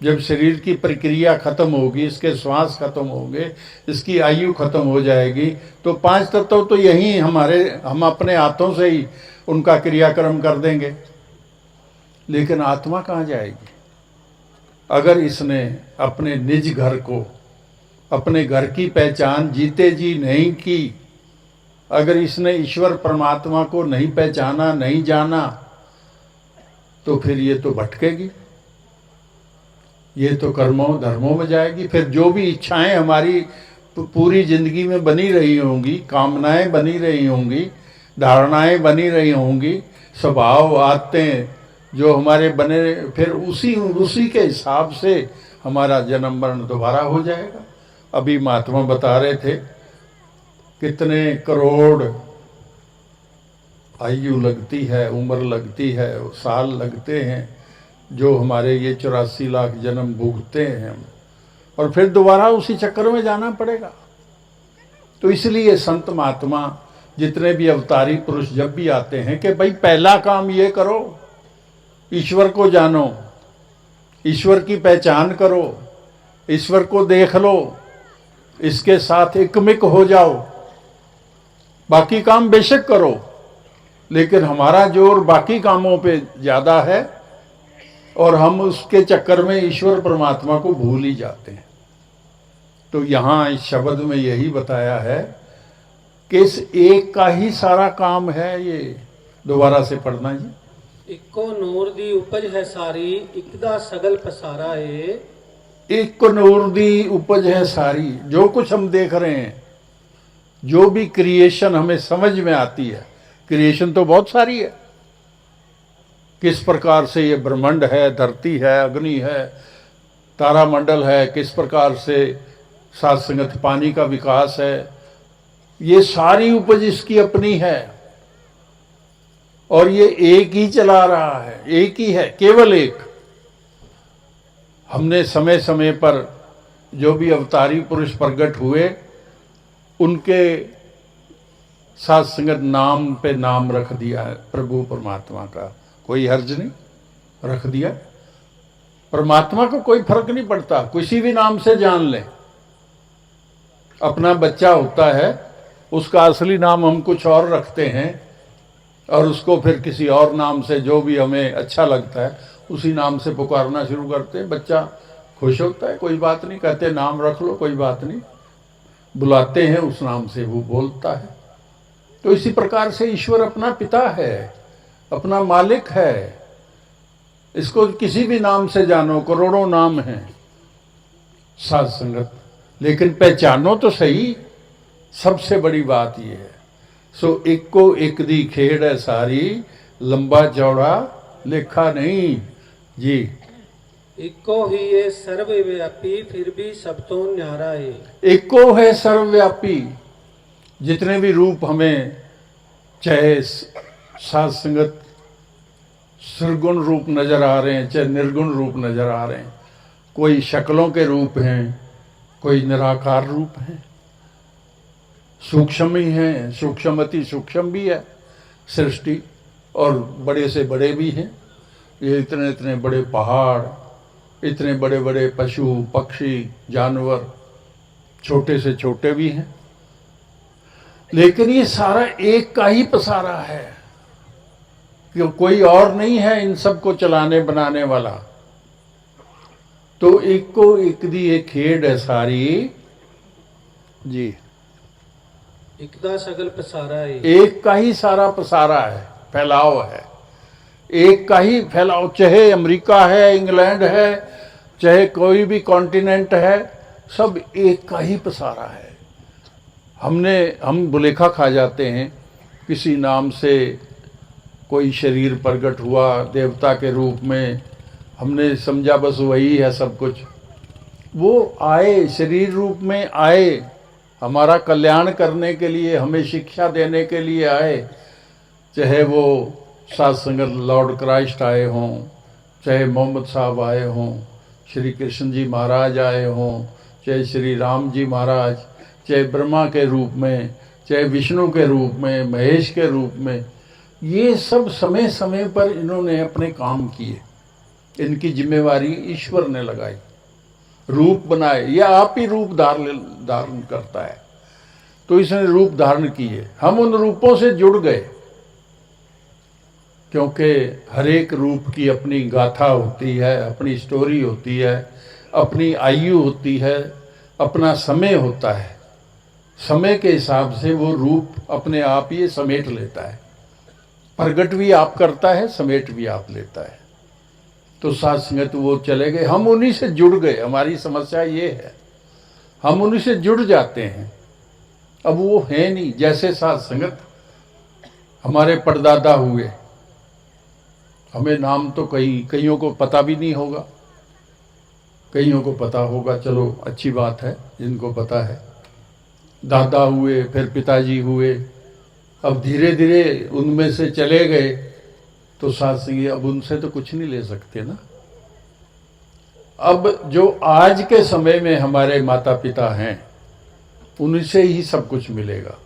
जब शरीर की प्रक्रिया खत्म होगी, इसके श्वास खत्म होंगे, इसकी आयु खत्म हो जाएगी, तो पांच तत्व तो यही हम अपने हाथों से ही उनका क्रियाक्रम कर देंगे। लेकिन आत्मा कहाँ जाएगी? अगर इसने अपने निज घर को, अपने घर की पहचान जीते जी नहीं की, अगर इसने ईश्वर परमात्मा को नहीं पहचाना, नहीं जाना, तो फिर ये तो भटकेगी, ये तो कर्मों धर्मों में जाएगी। फिर जो भी इच्छाएं हमारी पूरी जिंदगी में बनी रही होंगी, कामनाएं बनी रही होंगी, धारणाएं बनी रही होंगी, स्वभाव आदतें जो हमारे बने, फिर उसी के हिसाब से हमारा जन्म मरण दोबारा हो जाएगा। अभी महात्मा बता रहे थे कितने करोड़ आयु लगती है, उम्र लगती है, साल लगते हैं जो हमारे ये 84 लाख जन्म भुगते हैं हम, और फिर दोबारा उसी चक्कर में जाना पड़ेगा। तो इसलिए संत महात्मा जितने भी अवतारी पुरुष जब भी आते हैं कि भाई पहला काम ये करो, ईश्वर को जानो, ईश्वर की पहचान करो, ईश्वर को देख लो, इसके साथ एकमिक हो जाओ, बाकी काम बेशक करो, लेकिन हमारा जोर बाकी कामों पे ज़्यादा है और हम उसके चक्कर में ईश्वर परमात्मा को भूल ही जाते हैं। तो यहाँ इस शब्द में यही बताया है कि इस एक का ही सारा काम है। ये दोबारा से पढ़ना जी। इक्को नूर दी उपज है सारी, इकदा सगल पसारा है। एक नूर दी उपज है सारी। जो कुछ हम देख रहे हैं, जो भी क्रिएशन हमें समझ में आती है, क्रिएशन तो बहुत सारी है, किस प्रकार से ये ब्रह्मांड है, धरती है, अग्नि है, तारामंडल है, किस प्रकार से साथ संगत पानी का विकास है, ये सारी उपज इसकी अपनी है और ये एक ही चला रहा है, एक ही है, केवल एक। हमने समय समय पर जो भी अवतारी पुरुष प्रकट हुए उनके साथ संगत नाम पे नाम रख दिया है प्रभु परमात्मा का, कोई हर्ज नहीं, रख दिया। परमात्मा को कोई फर्क नहीं पड़ता, किसी भी नाम से जान लें। अपना बच्चा होता है, उसका असली नाम हम कुछ और रखते हैं और उसको फिर किसी और नाम से, जो भी हमें अच्छा लगता है उसी नाम से पुकारना शुरू करते हैं। बच्चा खुश होता है, कोई बात नहीं, कहते नाम रख लो, कोई बात नहीं, बुलाते हैं उस नाम से, वो बोलता है। तो इसी प्रकार से ईश्वर अपना पिता है, अपना मालिक है। इसको किसी भी नाम से जानो, करोड़ों नाम हैं साध संगत, लेकिन पहचानो तो सही। सबसे बड़ी बात यह है, सो एक को एक दी खेड़ है सारी, लंबा चौड़ा लेखा नहीं जी। इक्को ही ये सर्वव्यापी, फिर भी सब तो न्यारा है। एको है सर्वव्यापी। जितने भी रूप हमें, चाहे साध संगत निर्गुण रूप नजर आ रहे हैं, चाहे निर्गुण रूप नजर आ रहे हैं, कोई शक्लों के रूप हैं, कोई निराकार रूप हैं, सूक्ष्म ही हैं, सूक्ष्म अति सूक्ष्म भी है सृष्टि, और बड़े से बड़े भी हैं। ये इतने इतने बड़े पहाड़, इतने बड़े बड़े पशु पक्षी जानवर, छोटे से छोटे भी हैं, लेकिन ये सारा एक का ही पसारा है, क्यों कोई और नहीं है इन सब को चलाने बनाने वाला। तो एक को एक दी एक खेड़ है सारी जी। इकदा सगल पसारा है। एक का ही सारा पसारा है, फैलाव है, एक का ही फैलाव। चाहे अमेरिका है, इंग्लैंड है, चाहे कोई भी कॉन्टिनेंट है, सब एक का ही पसारा है। हम बुलेखा खा जाते हैं, किसी नाम से कोई शरीर प्रकट हुआ देवता के रूप में, हमने समझा बस वही है सब कुछ। वो आए, शरीर रूप में आए, हमारा कल्याण करने के लिए, हमें शिक्षा देने के लिए आए। चाहे वो साध संगत लॉर्ड क्राइस्ट आए हों, चाहे मोहम्मद साहब आए हों, श्री कृष्ण जी महाराज आए हों, चाहे श्री राम जी महाराज, चाहे ब्रह्मा के रूप में, चाहे विष्णु के रूप में, महेश के रूप में, ये सब समय समय पर इन्होंने अपने काम किए। इनकी जिम्मेवारी ईश्वर ने लगाई, रूप बनाए, या आप ही रूप धारण करता है, तो इसने रूप धारण किए। हम उन रूपों से जुड़ गए, क्योंकि हर एक रूप की अपनी गाथा होती है, अपनी स्टोरी होती है, अपनी आयु होती है, अपना समय होता है। समय के हिसाब से वो रूप अपने आप ये समेट लेता है, प्रगट भी आप करता है, समेट भी आप लेता है। तो साथ संगत वो चले गए, हम उन्हीं से जुड़ गए। हमारी समस्या ये है, हम उन्हीं से जुड़ जाते हैं, अब वो है नहीं। जैसे साथ संगत हमारे परदादा हुए, हमें नाम तो कईयों को पता भी नहीं होगा, कईयों को पता होगा, चलो अच्छी बात है जिनको पता है। दादा हुए, फिर पिताजी हुए, अब धीरे धीरे उनमें से चले गए तो साथ संगी अब उनसे तो कुछ नहीं ले सकते ना। अब जो आज के समय में हमारे माता पिता हैं उनसे ही सब कुछ मिलेगा।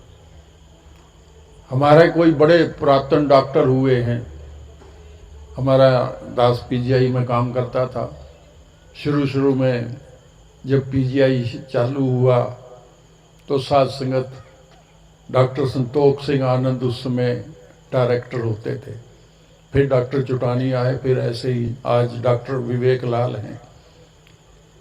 हमारे कोई बड़े पुरातन डॉक्टर हुए हैं। हमारा दास पीजीआई में काम करता था। शुरू में जब पीजीआई चालू हुआ तो साथ संगत डॉक्टर संतोख सिंह आनंद उस समय डायरेक्टर होते थे। फिर डॉक्टर चुटानी आए, फिर ऐसे ही आज डॉक्टर विवेक लाल हैं।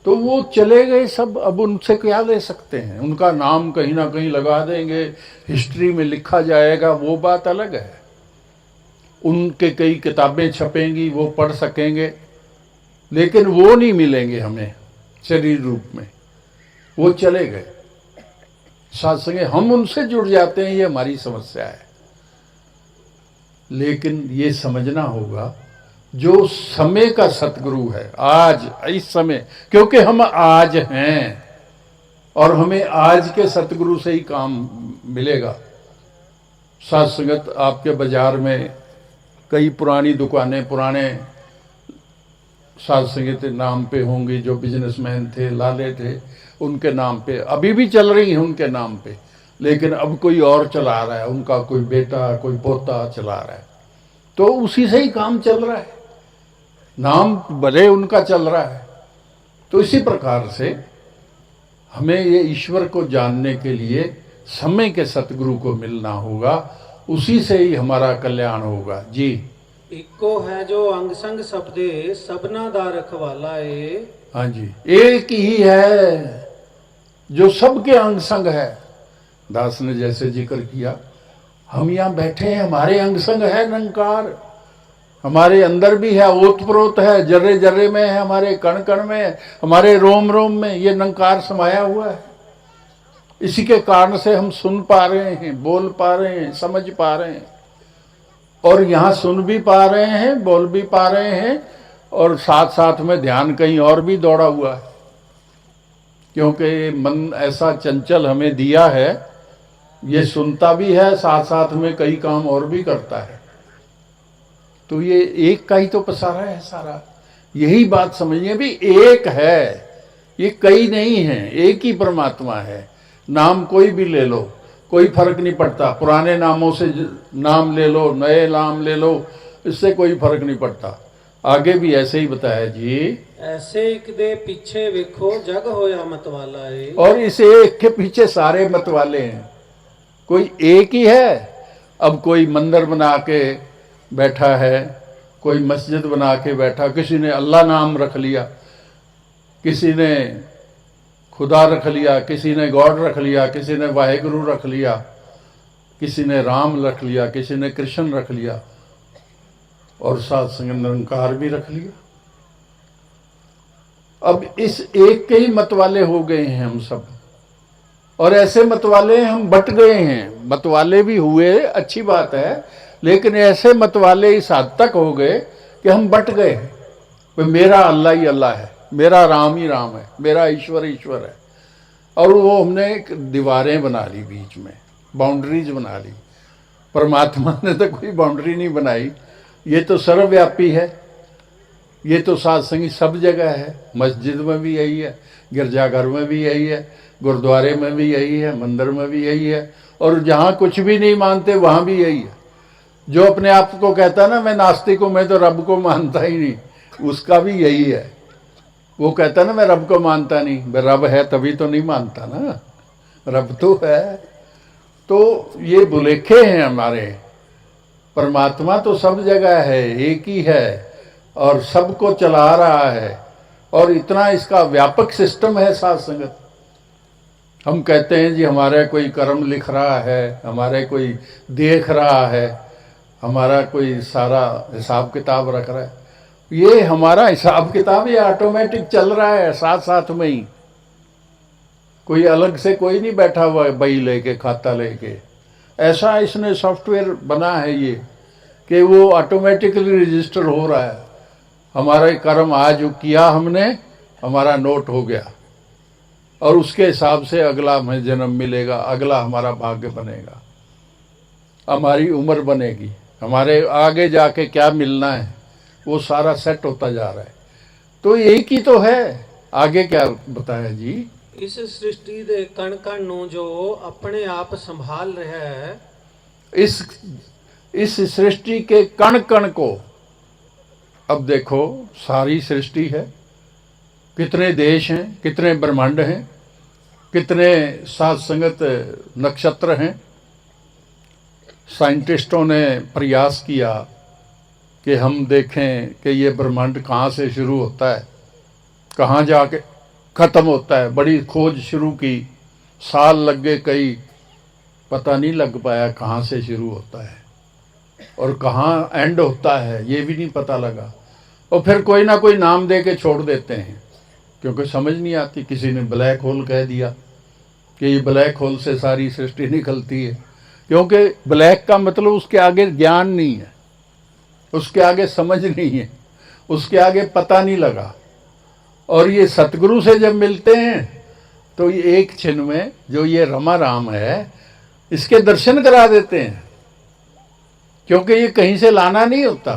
तो वो चले गए सब, अब उनसे क्या ले सकते हैं। उनका नाम कहीं ना कहीं लगा देंगे, हिस्ट्री में लिखा जाएगा, वो बात अलग है। उनके कई किताबें छपेंगी, वो पढ़ सकेंगे, लेकिन वो नहीं मिलेंगे हमें शरीर रूप में। वो चले गए। साथ संगे हम उनसे जुड़ जाते हैं, ये हमारी समस्या है। लेकिन ये समझना होगा जो समय का सतगुरु है आज इस समय, क्योंकि हम आज हैं और हमें आज के सतगुरु से ही काम मिलेगा। साथ संगत आपके बाजार में कई पुरानी दुकानें पुराने साथ संगत नाम पे होंगी, जो बिजनेसमैन थे, लाले थे, उनके नाम पे अभी भी चल रही हैं उनके नाम पे। लेकिन अब कोई और चला रहा है, उनका कोई बेटा कोई पोता चला रहा है, तो उसी से ही काम चल रहा है, नाम भले उनका चल रहा है। तो इसी प्रकार से हमें ये ईश्वर को जानने के लिए समय के सतगुरु को मिलना होगा, उसी से ही हमारा कल्याण होगा। जी, इको है जो अंग संग सबदे सबना दा रखवाला ए। हाँ जी, एक ही है जो सबके अंग संग है। दास ने जैसे जिक्र किया, हम यहाँ बैठे हैं, हमारे अंग संग है निरंकार, हमारे अंदर भी है, ओतप्रोत है, जर्रे जर्रे में है, हमारे कण कण में है, हमारे रोम रोम में ये निरंकार समाया हुआ है। इसी के कारण से हम सुन पा रहे हैं, बोल पा रहे हैं, समझ पा रहे हैं, और यहाँ सुन भी पा रहे हैं, बोल भी पा रहे हैं, और साथ साथ में ध्यान कहीं और भी दौड़ा हुआ है। क्योंकि मन ऐसा चंचल हमें दिया है, ये सुनता भी है, साथ साथ में कई काम और भी करता है। तो ये एक का ही तो पसारा है सारा। यही बात समझिए भी, एक है, ये कई नहीं है, एक ही परमात्मा है। नाम कोई भी ले लो, कोई फर्क नहीं पड़ता। पुराने नामों से नाम ले लो, नए नाम ले लो, इससे कोई फर्क नहीं पड़ता। आगे भी ऐसे ही बताया जी, ऐसे एक दे पीछे वेखो जग होया मतवाला ए। और इस एक के पीछे सारे मतवाले हैं, कोई एक ही है। अब कोई मंदिर बना के बैठा है, कोई मस्जिद बना के बैठा, किसी ने अल्लाह नाम रख लिया, किसी ने खुदा रख लिया, किसी ने गॉड रख लिया, किसी ने वाहेगुरु रख लिया, किसी ने राम रख लिया, किसी ने कृष्ण रख लिया, और साथ संग निरंकार भी रख लिया। अब इस एक के ही मतवाले हो गए हैं हम सब, और ऐसे मतवाले हम बट गए हैं। मतवाले भी हुए, अच्छी बात है, लेकिन ऐसे मतवाले इस हद तक हो गए कि हम बट गए। मेरा अल्लाह ही अल्लाह है, मेरा राम ही राम है, मेरा ईश्वर ईश्वर है। और वो हमने एक दीवारें बना ली, बीच में बाउंड्रीज बना ली। परमात्मा ने तो कोई बाउंड्री नहीं बनाई, ये तो सर्वव्यापी है, ये तो साथ संगी सब जगह है। मस्जिद में भी यही है, गिरजाघर में भी यही है, गुरुद्वारे में भी यही है, मंदिर में भी यही है, और जहाँ कुछ भी नहीं मानते वहाँ भी यही है। जो अपने आप को कहता है ना मैं नास्तिक हूँ, मैं तो रब को मानता ही नहीं, उसका भी यही है। वो कहता है ना मैं रब को मानता नहीं, रब है तभी तो नहीं मानता ना, रब तो है। तो ये भुलेखे हैं हमारे। परमात्मा तो सब जगह है, एक ही है, और सबको चला रहा है, और इतना इसका व्यापक सिस्टम है। साथ संगत हम कहते हैं जी हमारे कोई कर्म लिख रहा है, हमारे कोई देख रहा है, हमारा कोई सारा हिसाब किताब रख रहा है। ये हमारा हिसाब किताब ये ऑटोमेटिक चल रहा है साथ साथ में ही। कोई अलग से कोई नहीं बैठा हुआ है बही लेके, खाता लेके। ऐसा इसने सॉफ्टवेयर बना है ये कि वो ऑटोमेटिकली रजिस्टर हो रहा है। हमारा कर्म आज किया हमने, हमारा नोट हो गया और उसके हिसाब से अगला हमें जन्म मिलेगा, अगला हमारा भाग्य बनेगा, हमारी उम्र बनेगी, हमारे आगे जाके क्या मिलना है वो सारा सेट होता जा रहा है। तो एक ही तो है, आगे क्या बताया जी? इस सृष्टि दे कण कण ਨੂੰ जो अपने आप संभाल रहा है, इस सृष्टि के कण कण को, अब देखो सारी सृष्टि है, कितने देश हैं, कितने ब्रह्मांड हैं, कितने साथ संगत नक्षत्र हैं। साइंटिस्टों ने प्रयास किया कि हम देखें कि ये ब्रह्मांड कहाँ से शुरू होता है, कहाँ जाके ख़त्म होता है। बड़ी खोज शुरू की, साल लग गए कई, पता नहीं लग पाया कहाँ से शुरू होता है और कहाँ एंड होता है, ये भी नहीं पता लगा। और फिर कोई ना कोई नाम दे के छोड़ देते हैं, क्योंकि समझ नहीं आती। किसी ने ब्लैक होल कह दिया कि ये ब्लैक होल से सारी सृष्टि निकलती है, क्योंकि ब्लैक का मतलब उसके आगे ज्ञान नहीं है, उसके आगे समझ नहीं है, उसके आगे पता नहीं लगा। और ये सतगुरु से जब मिलते हैं तो ये एक क्षण में जो ये रमा राम है, इसके दर्शन करा देते हैं, क्योंकि ये कहीं से लाना नहीं होता,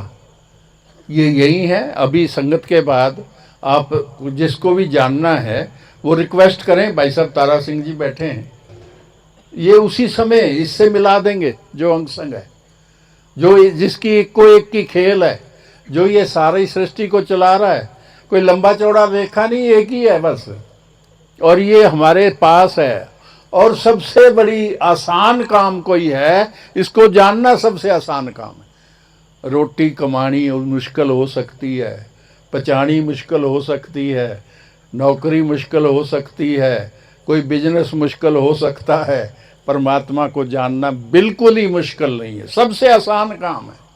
ये यही है। अभी संगत के बाद आप जिसको भी जानना है वो रिक्वेस्ट करें, भाई साहब तारा सिंह जी बैठे हैं, ये उसी समय इससे मिला देंगे जो अंग संग है, जो जिसकी एक को एक की खेल है, जो ये सारी सृष्टि को चला रहा है। कोई लंबा चौड़ा रेखा नहीं, एक ही है बस, और ये हमारे पास है। और सबसे बड़ी आसान काम कोई है, इसको जानना सबसे आसान काम है। रोटी कमानी मुश्किल हो सकती है, पचानी मुश्किल हो सकती है, नौकरी मुश्किल हो सकती है, कोई बिजनेस मुश्किल हो सकता है, परमात्मा को जानना बिल्कुल ही मुश्किल नहीं है, सबसे आसान काम है।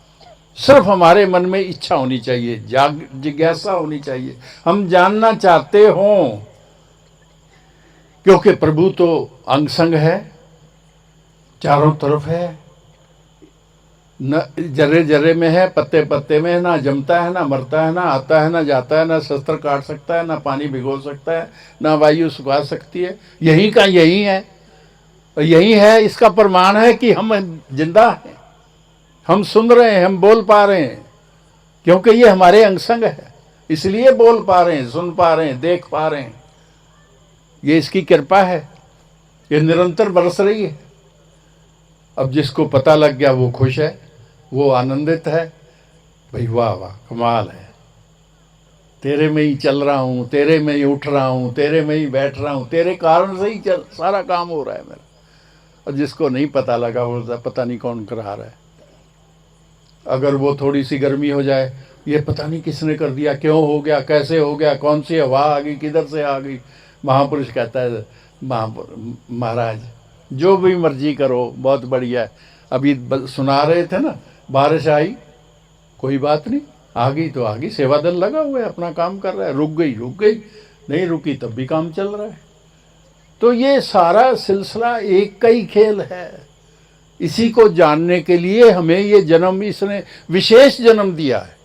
सिर्फ हमारे मन में इच्छा होनी चाहिए, जिज्ञासा होनी चाहिए, हम जानना चाहते हों, क्योंकि प्रभु तो अंग संग है, चारों तरफ है, न जर्रे जर्रे में है, पत्ते पत्ते में है, ना जमता है ना मरता है, ना आता है ना जाता है, ना शस्त्र काट सकता है, ना पानी भिगो सकता है, ना वायु सुखा सकती है, यही का यही है। और यही है, इसका प्रमाण है कि हम जिंदा हैं, हम सुन रहे हैं, हम बोल पा रहे हैं, क्योंकि ये हमारे अंग संग है, इसलिए बोल पा रहे हैं, सुन पा रहे हैं, देख पा रहे हैं। ये इसकी कृपा है, ये निरंतर बरस रही है। अब जिसको पता लग गया वो खुश है, वो आनंदित है, भाई वाह वाह कमाल है, तेरे में ही चल रहा हूँ, तेरे में ही उठ रहा हूँ, तेरे में ही बैठ रहा हूँ, तेरे कारण से ही सारा काम हो रहा है मेरा। और जिसको नहीं पता लगा वो पता नहीं कौन करा रहा है। अगर वो थोड़ी सी गर्मी हो जाए, ये पता नहीं किसने कर दिया, क्यों हो गया, कैसे हो गया, कौन सी हवा आ गई, किधर से आ गई। महापुरुष कहता है, महाराज जो भी मर्जी करो, बहुत बढ़िया है। अभी सुना रहे थे ना, बारिश आई, कोई बात नहीं, आ गई तो आ गई, सेवा दल लगा हुआ है, अपना काम कर रहा है, रुक गई, नहीं रुकी तब भी काम चल रहा है। तो ये सारा सिलसिला एक का ही खेल है। इसी को जानने के लिए हमें ये जन्म, इसने विशेष जन्म दिया है।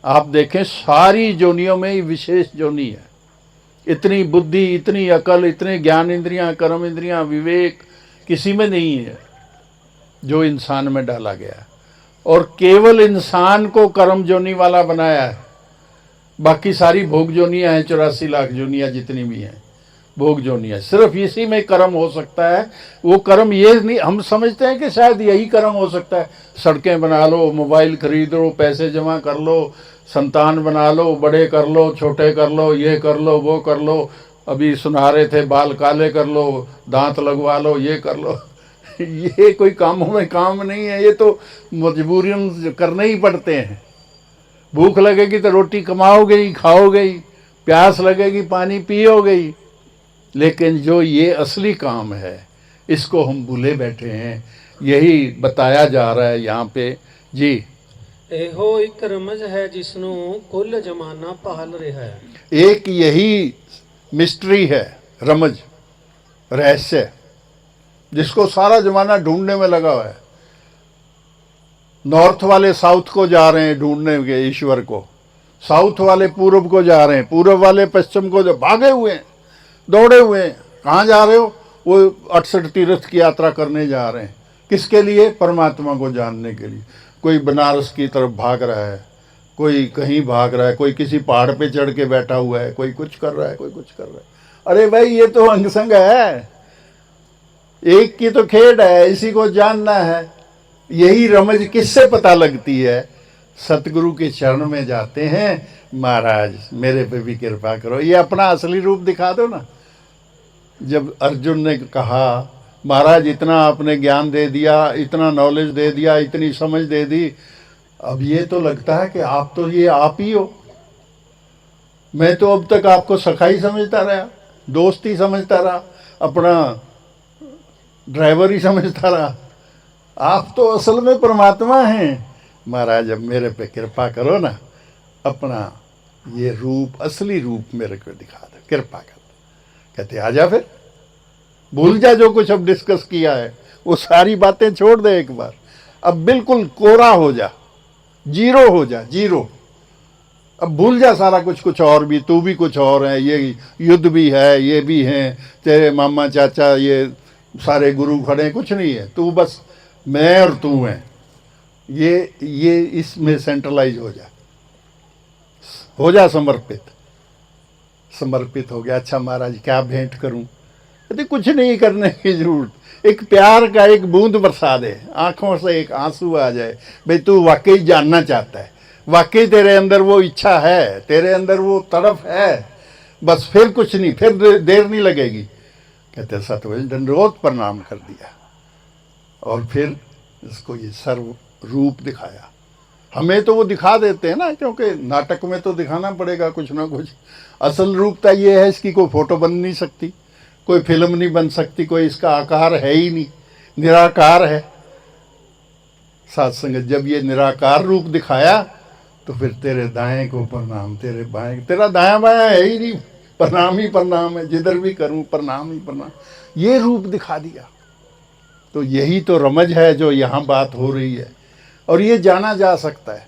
आप देखें सारी जोनियों में ही विशेष जोनी है। इतनी बुद्धि, इतनी अकल, इतने ज्ञान इंद्रियां, कर्म इंद्रियां, विवेक किसी में नहीं है जो इंसान में डाला गया है। और केवल इंसान को कर्म जोनी वाला बनाया है, बाकी सारी भोग जोनियां हैं, 84 लाख जोनियां जितनी भी हैं भोग जोनियां, सिर्फ इसी में कर्म हो सकता है। वो कर्म ये नहीं, हम समझते हैं कि शायद यही कर्म हो सकता है, सड़कें बना लो, मोबाइल खरीद लो, पैसे जमा कर लो, संतान बना लो, बड़े कर लो, छोटे कर लो, ये कर लो, वो कर लो, अभी सुना रहे थे बाल काले कर लो, दांत लगवा लो, ये कर लो। ये कोई कामों में काम नहीं है, ये तो मजबूरन करने ही पड़ते हैं। भूख लगेगी तो रोटी कमाओगे ही, खाओगे ही, प्यास लगेगी पानी पियोगे ही, लेकिन जो ये असली काम है इसको हम भूले बैठे हैं। यही बताया जा रहा है यहाँ पे जी। ਇਹੋ ਇੱਕ ਰਮਜ਼ ਹੈ ਜਿਸ ਨੂੰ ਕੁੱਲ ਜ਼ਮਾਨਾ ਭਾਲ ਰਿਹਾ ਹੈ। एक यही मिस्ट्री है, रमज, रहस्य, जिसको सारा जमाना ढूंढने में लगा हुआ है। नॉर्थ वाले साउथ को जा रहे हैं ढूंढने के ईश्वर को, साउथ वाले पूर्व को जा रहे हैं, पूर्व वाले पश्चिम को भागे हुए हैं, दौड़े हुए हैं। कहाँ जा रहे हो? वो 68 तीर्थ की यात्रा करने जा रहे हैं। किसके लिए? परमात्मा को जानने के लिए। कोई बनारस की तरफ भाग रहा है, कोई कहीं भाग रहा है, कोई किसी पहाड़ पे चढ़ के बैठा हुआ है, कोई कुछ कर रहा है, कोई कुछ कर रहा है। अरे भाई ये तो अंगसंग है, एक की तो खेड है, इसी को जानना है। यही रमज किससे पता लगती है? सतगुरु के चरण में जाते हैं, महाराज मेरे पे भी कृपा करो, ये अपना असली रूप दिखा दो ना। जब अर्जुन ने कहा महाराज इतना आपने ज्ञान दे दिया, इतना नॉलेज दे दिया, इतनी समझ दे दी, अब ये तो लगता है कि आप तो ये आप ही हो। मैं तो अब तक आपको सखाई समझता रहा, दोस्त ही समझता रहा, अपना ड्राइवर ही समझता रहा। आप तो असल में परमात्मा हैं। महाराज अब मेरे पे कृपा करो ना, अपना ये रूप, असली रूप मेरे को दिखा दो, कृपा कर। कहते आजा फिर, भूल जा जो कुछ अब डिस्कस किया है, वो सारी बातें छोड़ दे एक बार। अब बिल्कुल कोरा हो जा, जीरो हो जा, जीरो। अब भूल जा सारा कुछ, कुछ और भी, तू भी कुछ और है, ये युद्ध भी है, ये भी है, तेरे मामा चाचा ये सारे गुरु खड़े हैं, कुछ नहीं है। तू बस मैं और तू हैं, ये इसमें सेंट्रलाइज हो जा समर्पित। समर्पित हो गया। अच्छा महाराज क्या भेंट करूं? कहते कुछ नहीं करने की जरूरत, एक प्यार का एक बूंद बरसा दे, आंखों से एक आंसू आ जाए। भाई तू वाकई जानना चाहता है, वाकई तेरे अंदर वो इच्छा है, तेरे अंदर वो तड़प है, बस फिर कुछ नहीं, फिर देर नहीं लगेगी। कहते सतवज दंडवत प्रणाम कर दिया और फिर इसको ये सर्व रूप दिखाया। हमें तो वो दिखा देते हैं ना, क्योंकि नाटक में तो दिखाना पड़ेगा कुछ ना कुछ। असल रूपता ये है, इसकी कोई फोटो बन नहीं सकती, कोई फिल्म नहीं बन सकती, कोई इसका आकार है ही नहीं, निराकार है। साथ संगत जब ये निराकार रूप दिखाया तो फिर तेरे दाएं को प्रणाम, तेरे बाएं, तेरा दायां बायां है ही नहीं, प्रणाम ही प्रणाम है, जिधर भी करूं प्रणाम ही प्रणाम। ये रूप दिखा दिया। तो यही तो रमज है जो यहाँ बात हो रही है, और ये जाना जा सकता है।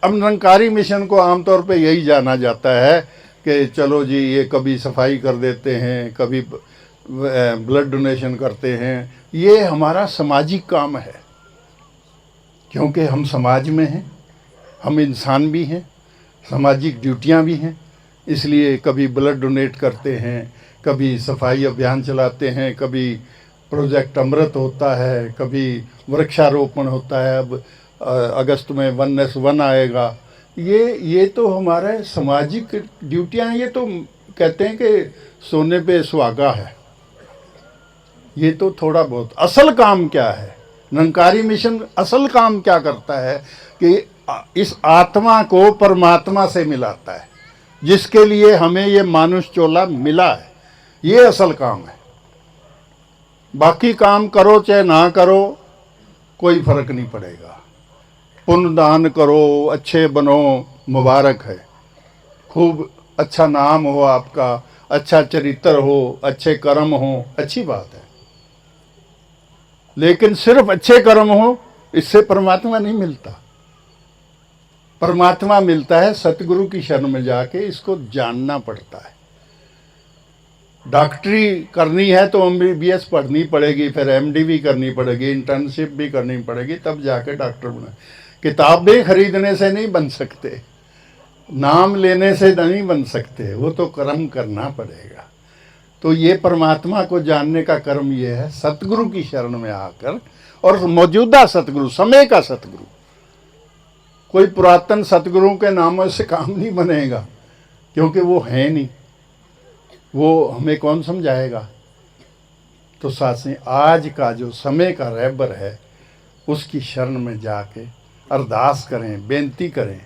अब निरंकारी मिशन को आमतौर पे यही जाना जाता है कि चलो जी ये कभी सफाई कर देते हैं, कभी ब्लड डोनेशन करते हैं। ये हमारा सामाजिक काम है, क्योंकि हम समाज में हैं, हम इंसान भी हैं, सामाजिक ड्यूटियां भी हैं। इसलिए कभी ब्लड डोनेट करते हैं, कभी सफाई अभियान चलाते हैं, कभी प्रोजेक्ट अमृत होता है, कभी वृक्षारोपण होता है। अब अगस्त में 1S1 आएगा। ये तो हमारे सामाजिक ड्यूटियां हैं। ये तो कहते हैं कि सोने पे सुहागा है। ये तो थोड़ा बहुत। असल काम क्या है? निरंकारी मिशन असल काम क्या करता है कि इस आत्मा को परमात्मा से मिलाता है, जिसके लिए हमें ये मानुष चोला मिला है। ये असल काम है। बाकी काम करो चाहे ना करो, कोई फर्क नहीं पड़ेगा। पुण्य दान करो, अच्छे बनो, मुबारक है। खूब अच्छा नाम हो आपका, अच्छा चरित्र हो, अच्छे कर्म हो, अच्छी बात है। लेकिन सिर्फ अच्छे कर्म हो इससे परमात्मा नहीं मिलता। परमात्मा मिलता है सतगुरु की शरण में जाके, इसको जानना पड़ता है। डॉक्टरी करनी है तो MBBS पढ़नी पड़ेगी, फिर MD भी करनी पड़ेगी, इंटर्नशिप भी करनी पड़ेगी, तब जाके डॉक्टर बने। किताबें खरीदने से नहीं बन सकते, नाम लेने से नहीं बन सकते, वो तो कर्म करना पड़ेगा। तो ये परमात्मा को जानने का कर्म ये है, सतगुरु की शरण में आकर, और मौजूदा सतगुरु, समय का सतगुरु। कोई पुरातन सतगुरुओं के नामों से काम नहीं बनेगा, क्योंकि वो है नहीं, वो हमें कौन समझाएगा। तो साथ में आज का जो समय का रहबर है, उसकी शरण में जाके अरदास करें, बेनती करें।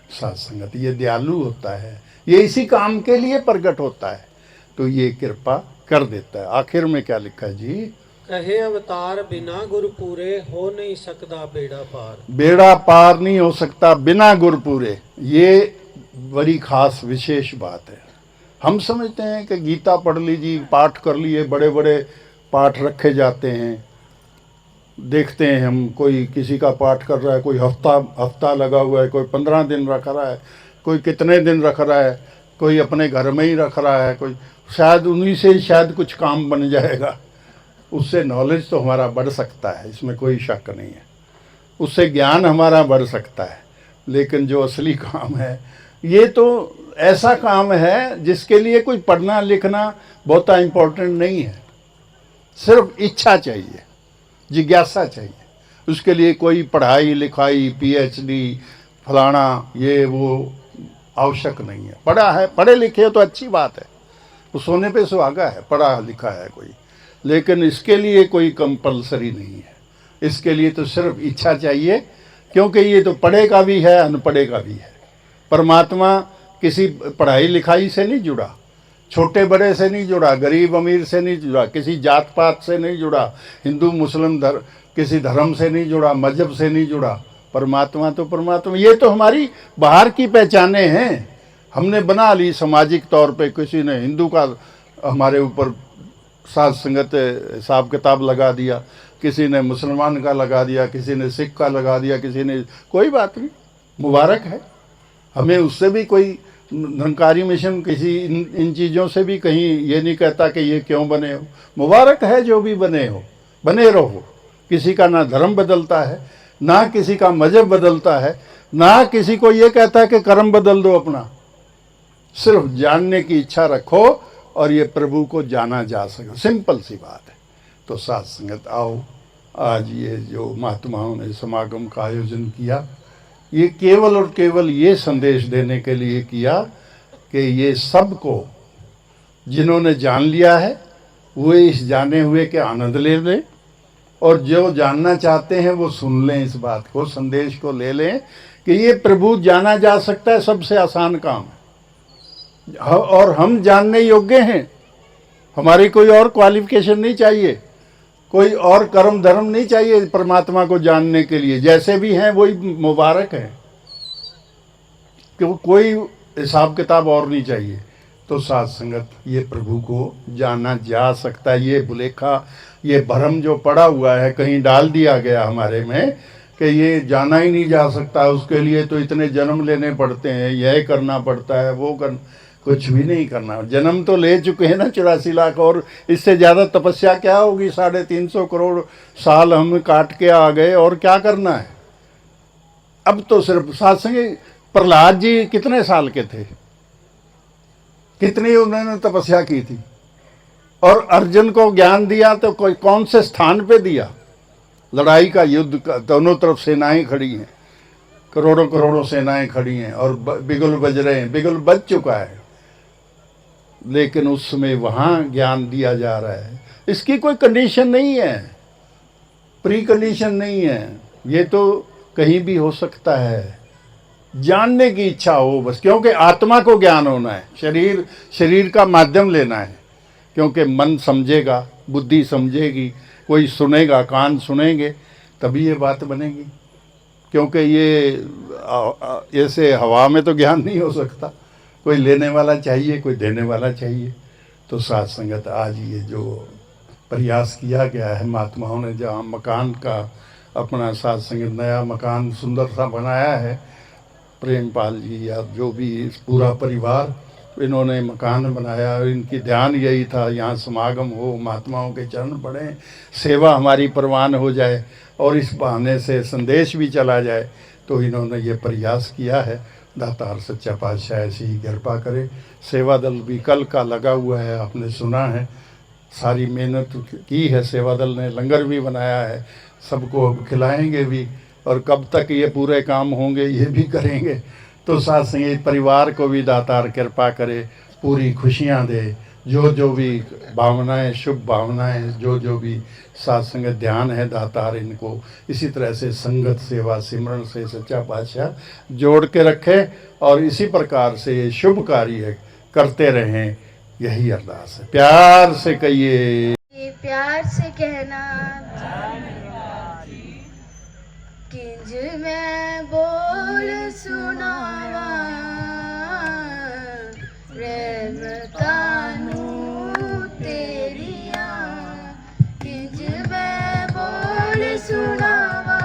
साथ संगत ये दयालु होता है, ये इसी काम के लिए प्रकट होता है, तो ये कृपा कर देता है। आखिर में क्या लिखा जी? कहे अवतार बिना गुरु पूरे, हो नहीं सकता बेड़ा पार। बेड़ा पार नहीं हो सकता बिना गुरु पूरे। ये बड़ी खास विशेष बात है। हम समझते हैं कि गीता पढ़ लीजिए, पाठ कर लिए, बड़े बड़े पाठ रखे जाते हैं। देखते हैं हम, कोई किसी का पाठ कर रहा है, कोई हफ्ता लगा हुआ है, कोई 15 दिन रख रहा है, कोई कितने दिन रख रहा है, कोई अपने घर में ही रख रहा है, कोई शायद उन्हीं से ही शायद कुछ काम बन जाएगा। उससे नॉलेज तो हमारा बढ़ सकता है, इसमें कोई शक नहीं है, उससे ज्ञान हमारा बढ़ सकता है। लेकिन जो असली काम है ये तो ऐसा काम है जिसके लिए कोई पढ़ना लिखना बहुत इम्पोर्टेंट नहीं है, सिर्फ इच्छा चाहिए, जिज्ञासा चाहिए। उसके लिए कोई पढ़ाई लिखाई पीएचडी फलाना ये वो आवश्यक नहीं है। पढ़ा है, पढ़े लिखे हो तो अच्छी बात है, वो सोने पे सुहागा है, पढ़ा लिखा है कोई, लेकिन इसके लिए कोई कंपलसरी नहीं है। इसके लिए तो सिर्फ इच्छा चाहिए, क्योंकि ये तो पढ़ेगा भी है अनपढ़ेगा भी है। परमात्मा किसी पढ़ाई लिखाई से नहीं जुड़ा, छोटे बड़े से नहीं जुड़ा, गरीब अमीर से नहीं जुड़ा, किसी जात पात से नहीं जुड़ा, हिंदू मुस्लिम किसी धर्म से नहीं जुड़ा, मजहब से नहीं जुड़ा। परमात्मा तो परमात्मा। ये तो हमारी बाहर की पहचाने हैं, हमने बना ली सामाजिक तौर पे। किसी ने हिंदू का हमारे ऊपर साथ संगत हिसाब किताब लगा दिया, किसी ने मुसलमान का लगा दिया, किसी ने सिख का लगा दिया, किसी ने, कोई बात नहीं, मुबारक है। हमें उससे भी कोई निरंकारी मिशन किसी इन चीज़ों से भी कहीं ये नहीं कहता कि ये क्यों बने हो। मुबारक है जो भी बने हो, बने रहो। किसी का ना धर्म बदलता है, ना किसी का मजहब बदलता है, ना किसी को ये कहता है कि कर्म बदल दो अपना। सिर्फ जानने की इच्छा रखो और ये प्रभु को जाना जा सके, सिंपल सी बात है। तो साथ संगत आओ, आज ये जो महात्माओं ने समागम का आयोजन किया, ये केवल और केवल ये संदेश देने के लिए किया कि ये सबको जिन्होंने जान लिया है वो इस जाने हुए के आनंद ले लें, और जो जानना चाहते हैं वो सुन लें, इस बात को, संदेश को ले लें कि ये प्रभु जाना जा सकता है, सबसे आसान काम है। और हम जानने योग्य हैं, हमारी कोई और क्वालिफिकेशन नहीं चाहिए, कोई और कर्म धर्म नहीं चाहिए परमात्मा को जानने के लिए। जैसे भी हैं वही मुबारक है, क्यों कोई हिसाब किताब और नहीं चाहिए। तो साथ संगत ये प्रभु को जाना जा सकता है। ये बुलेखा, ये भरम जो पड़ा हुआ है कहीं डाल दिया गया हमारे में कि ये जाना ही नहीं जा सकता, उसके लिए तो इतने जन्म लेने पड़ते हैं, यह करना पड़ता है, वो कुछ भी नहीं करना। जन्म तो ले चुके हैं ना 84 लाख, और इससे ज़्यादा तपस्या क्या होगी? 350 करोड़ साल हम काट के आ गए, और क्या करना है? अब तो सिर्फ सत्संग। प्रहलाद जी कितने साल के थे, कितनी उन्होंने तपस्या की थी, और अर्जुन को ज्ञान दिया तो कोई कौन से स्थान पे दिया? लड़ाई का, युद्ध का, दोनों तरफ सेनाएं खड़ी हैं, करोड़ों करोड़ों सेनाएं खड़ी हैं, और बिगुल बज रहे हैं, बिगुल बज चुका है, लेकिन उस समय वहाँ ज्ञान दिया जा रहा है। इसकी कोई कंडीशन नहीं है, प्री कंडीशन नहीं है, ये तो कहीं भी हो सकता है। जानने की इच्छा हो बस, क्योंकि आत्मा को ज्ञान होना है, शरीर का माध्यम लेना है, क्योंकि मन समझेगा, बुद्धि समझेगी, कोई सुनेगा, कान सुनेंगे, तभी ये बात बनेगी। क्योंकि ये ऐसे हवा में तो ज्ञान नहीं हो सकता, कोई लेने वाला चाहिए, कोई देने वाला चाहिए। तो साथ संगत आज ये जो प्रयास किया गया है महात्माओं ने, जहाँ मकान का अपना साथ संगत नया मकान सुंदर सा बनाया है, प्रेमपाल जी या जो भी इस पूरा परिवार, इन्होंने मकान बनाया, इनकी ध्यान यही था यहाँ समागम हो, महात्माओं के चरण पड़ें, सेवा हमारी परवान हो जाए और इस बहाने से संदेश भी चला जाए। तो इन्होंने ये प्रयास किया है। दातार सच्चा पातशाह ऐसी ही कृपा करे। सेवा दल भी कल का लगा हुआ है, आपने सुना है, सारी मेहनत की है सेवा दल ने, लंगर भी बनाया है, सबको अब खिलाएंगे भी, और कब तक ये पूरे काम होंगे ये भी करेंगे। तो साथ संग परिवार को भी दातार कृपा करे, पूरी खुशियाँ दे, जो भी भावनाएं, शुभ भावनाएं, जो भी साथ संगत ध्यान है, दातार इनको इसी तरह से संगत सेवा सिमरन से सच्चा पातशाह जोड़ के रखे, और इसी प्रकार से ये शुभ कार्य करते रहें, यही अरदास है। प्यार से कहिए, प्यार से कहना, किंज मैं बोल सुनावा, रहमतानू तेरिया, किंज मैं बोल सुनावा,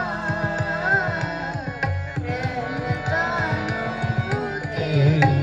रहमतानू तेरिया। रे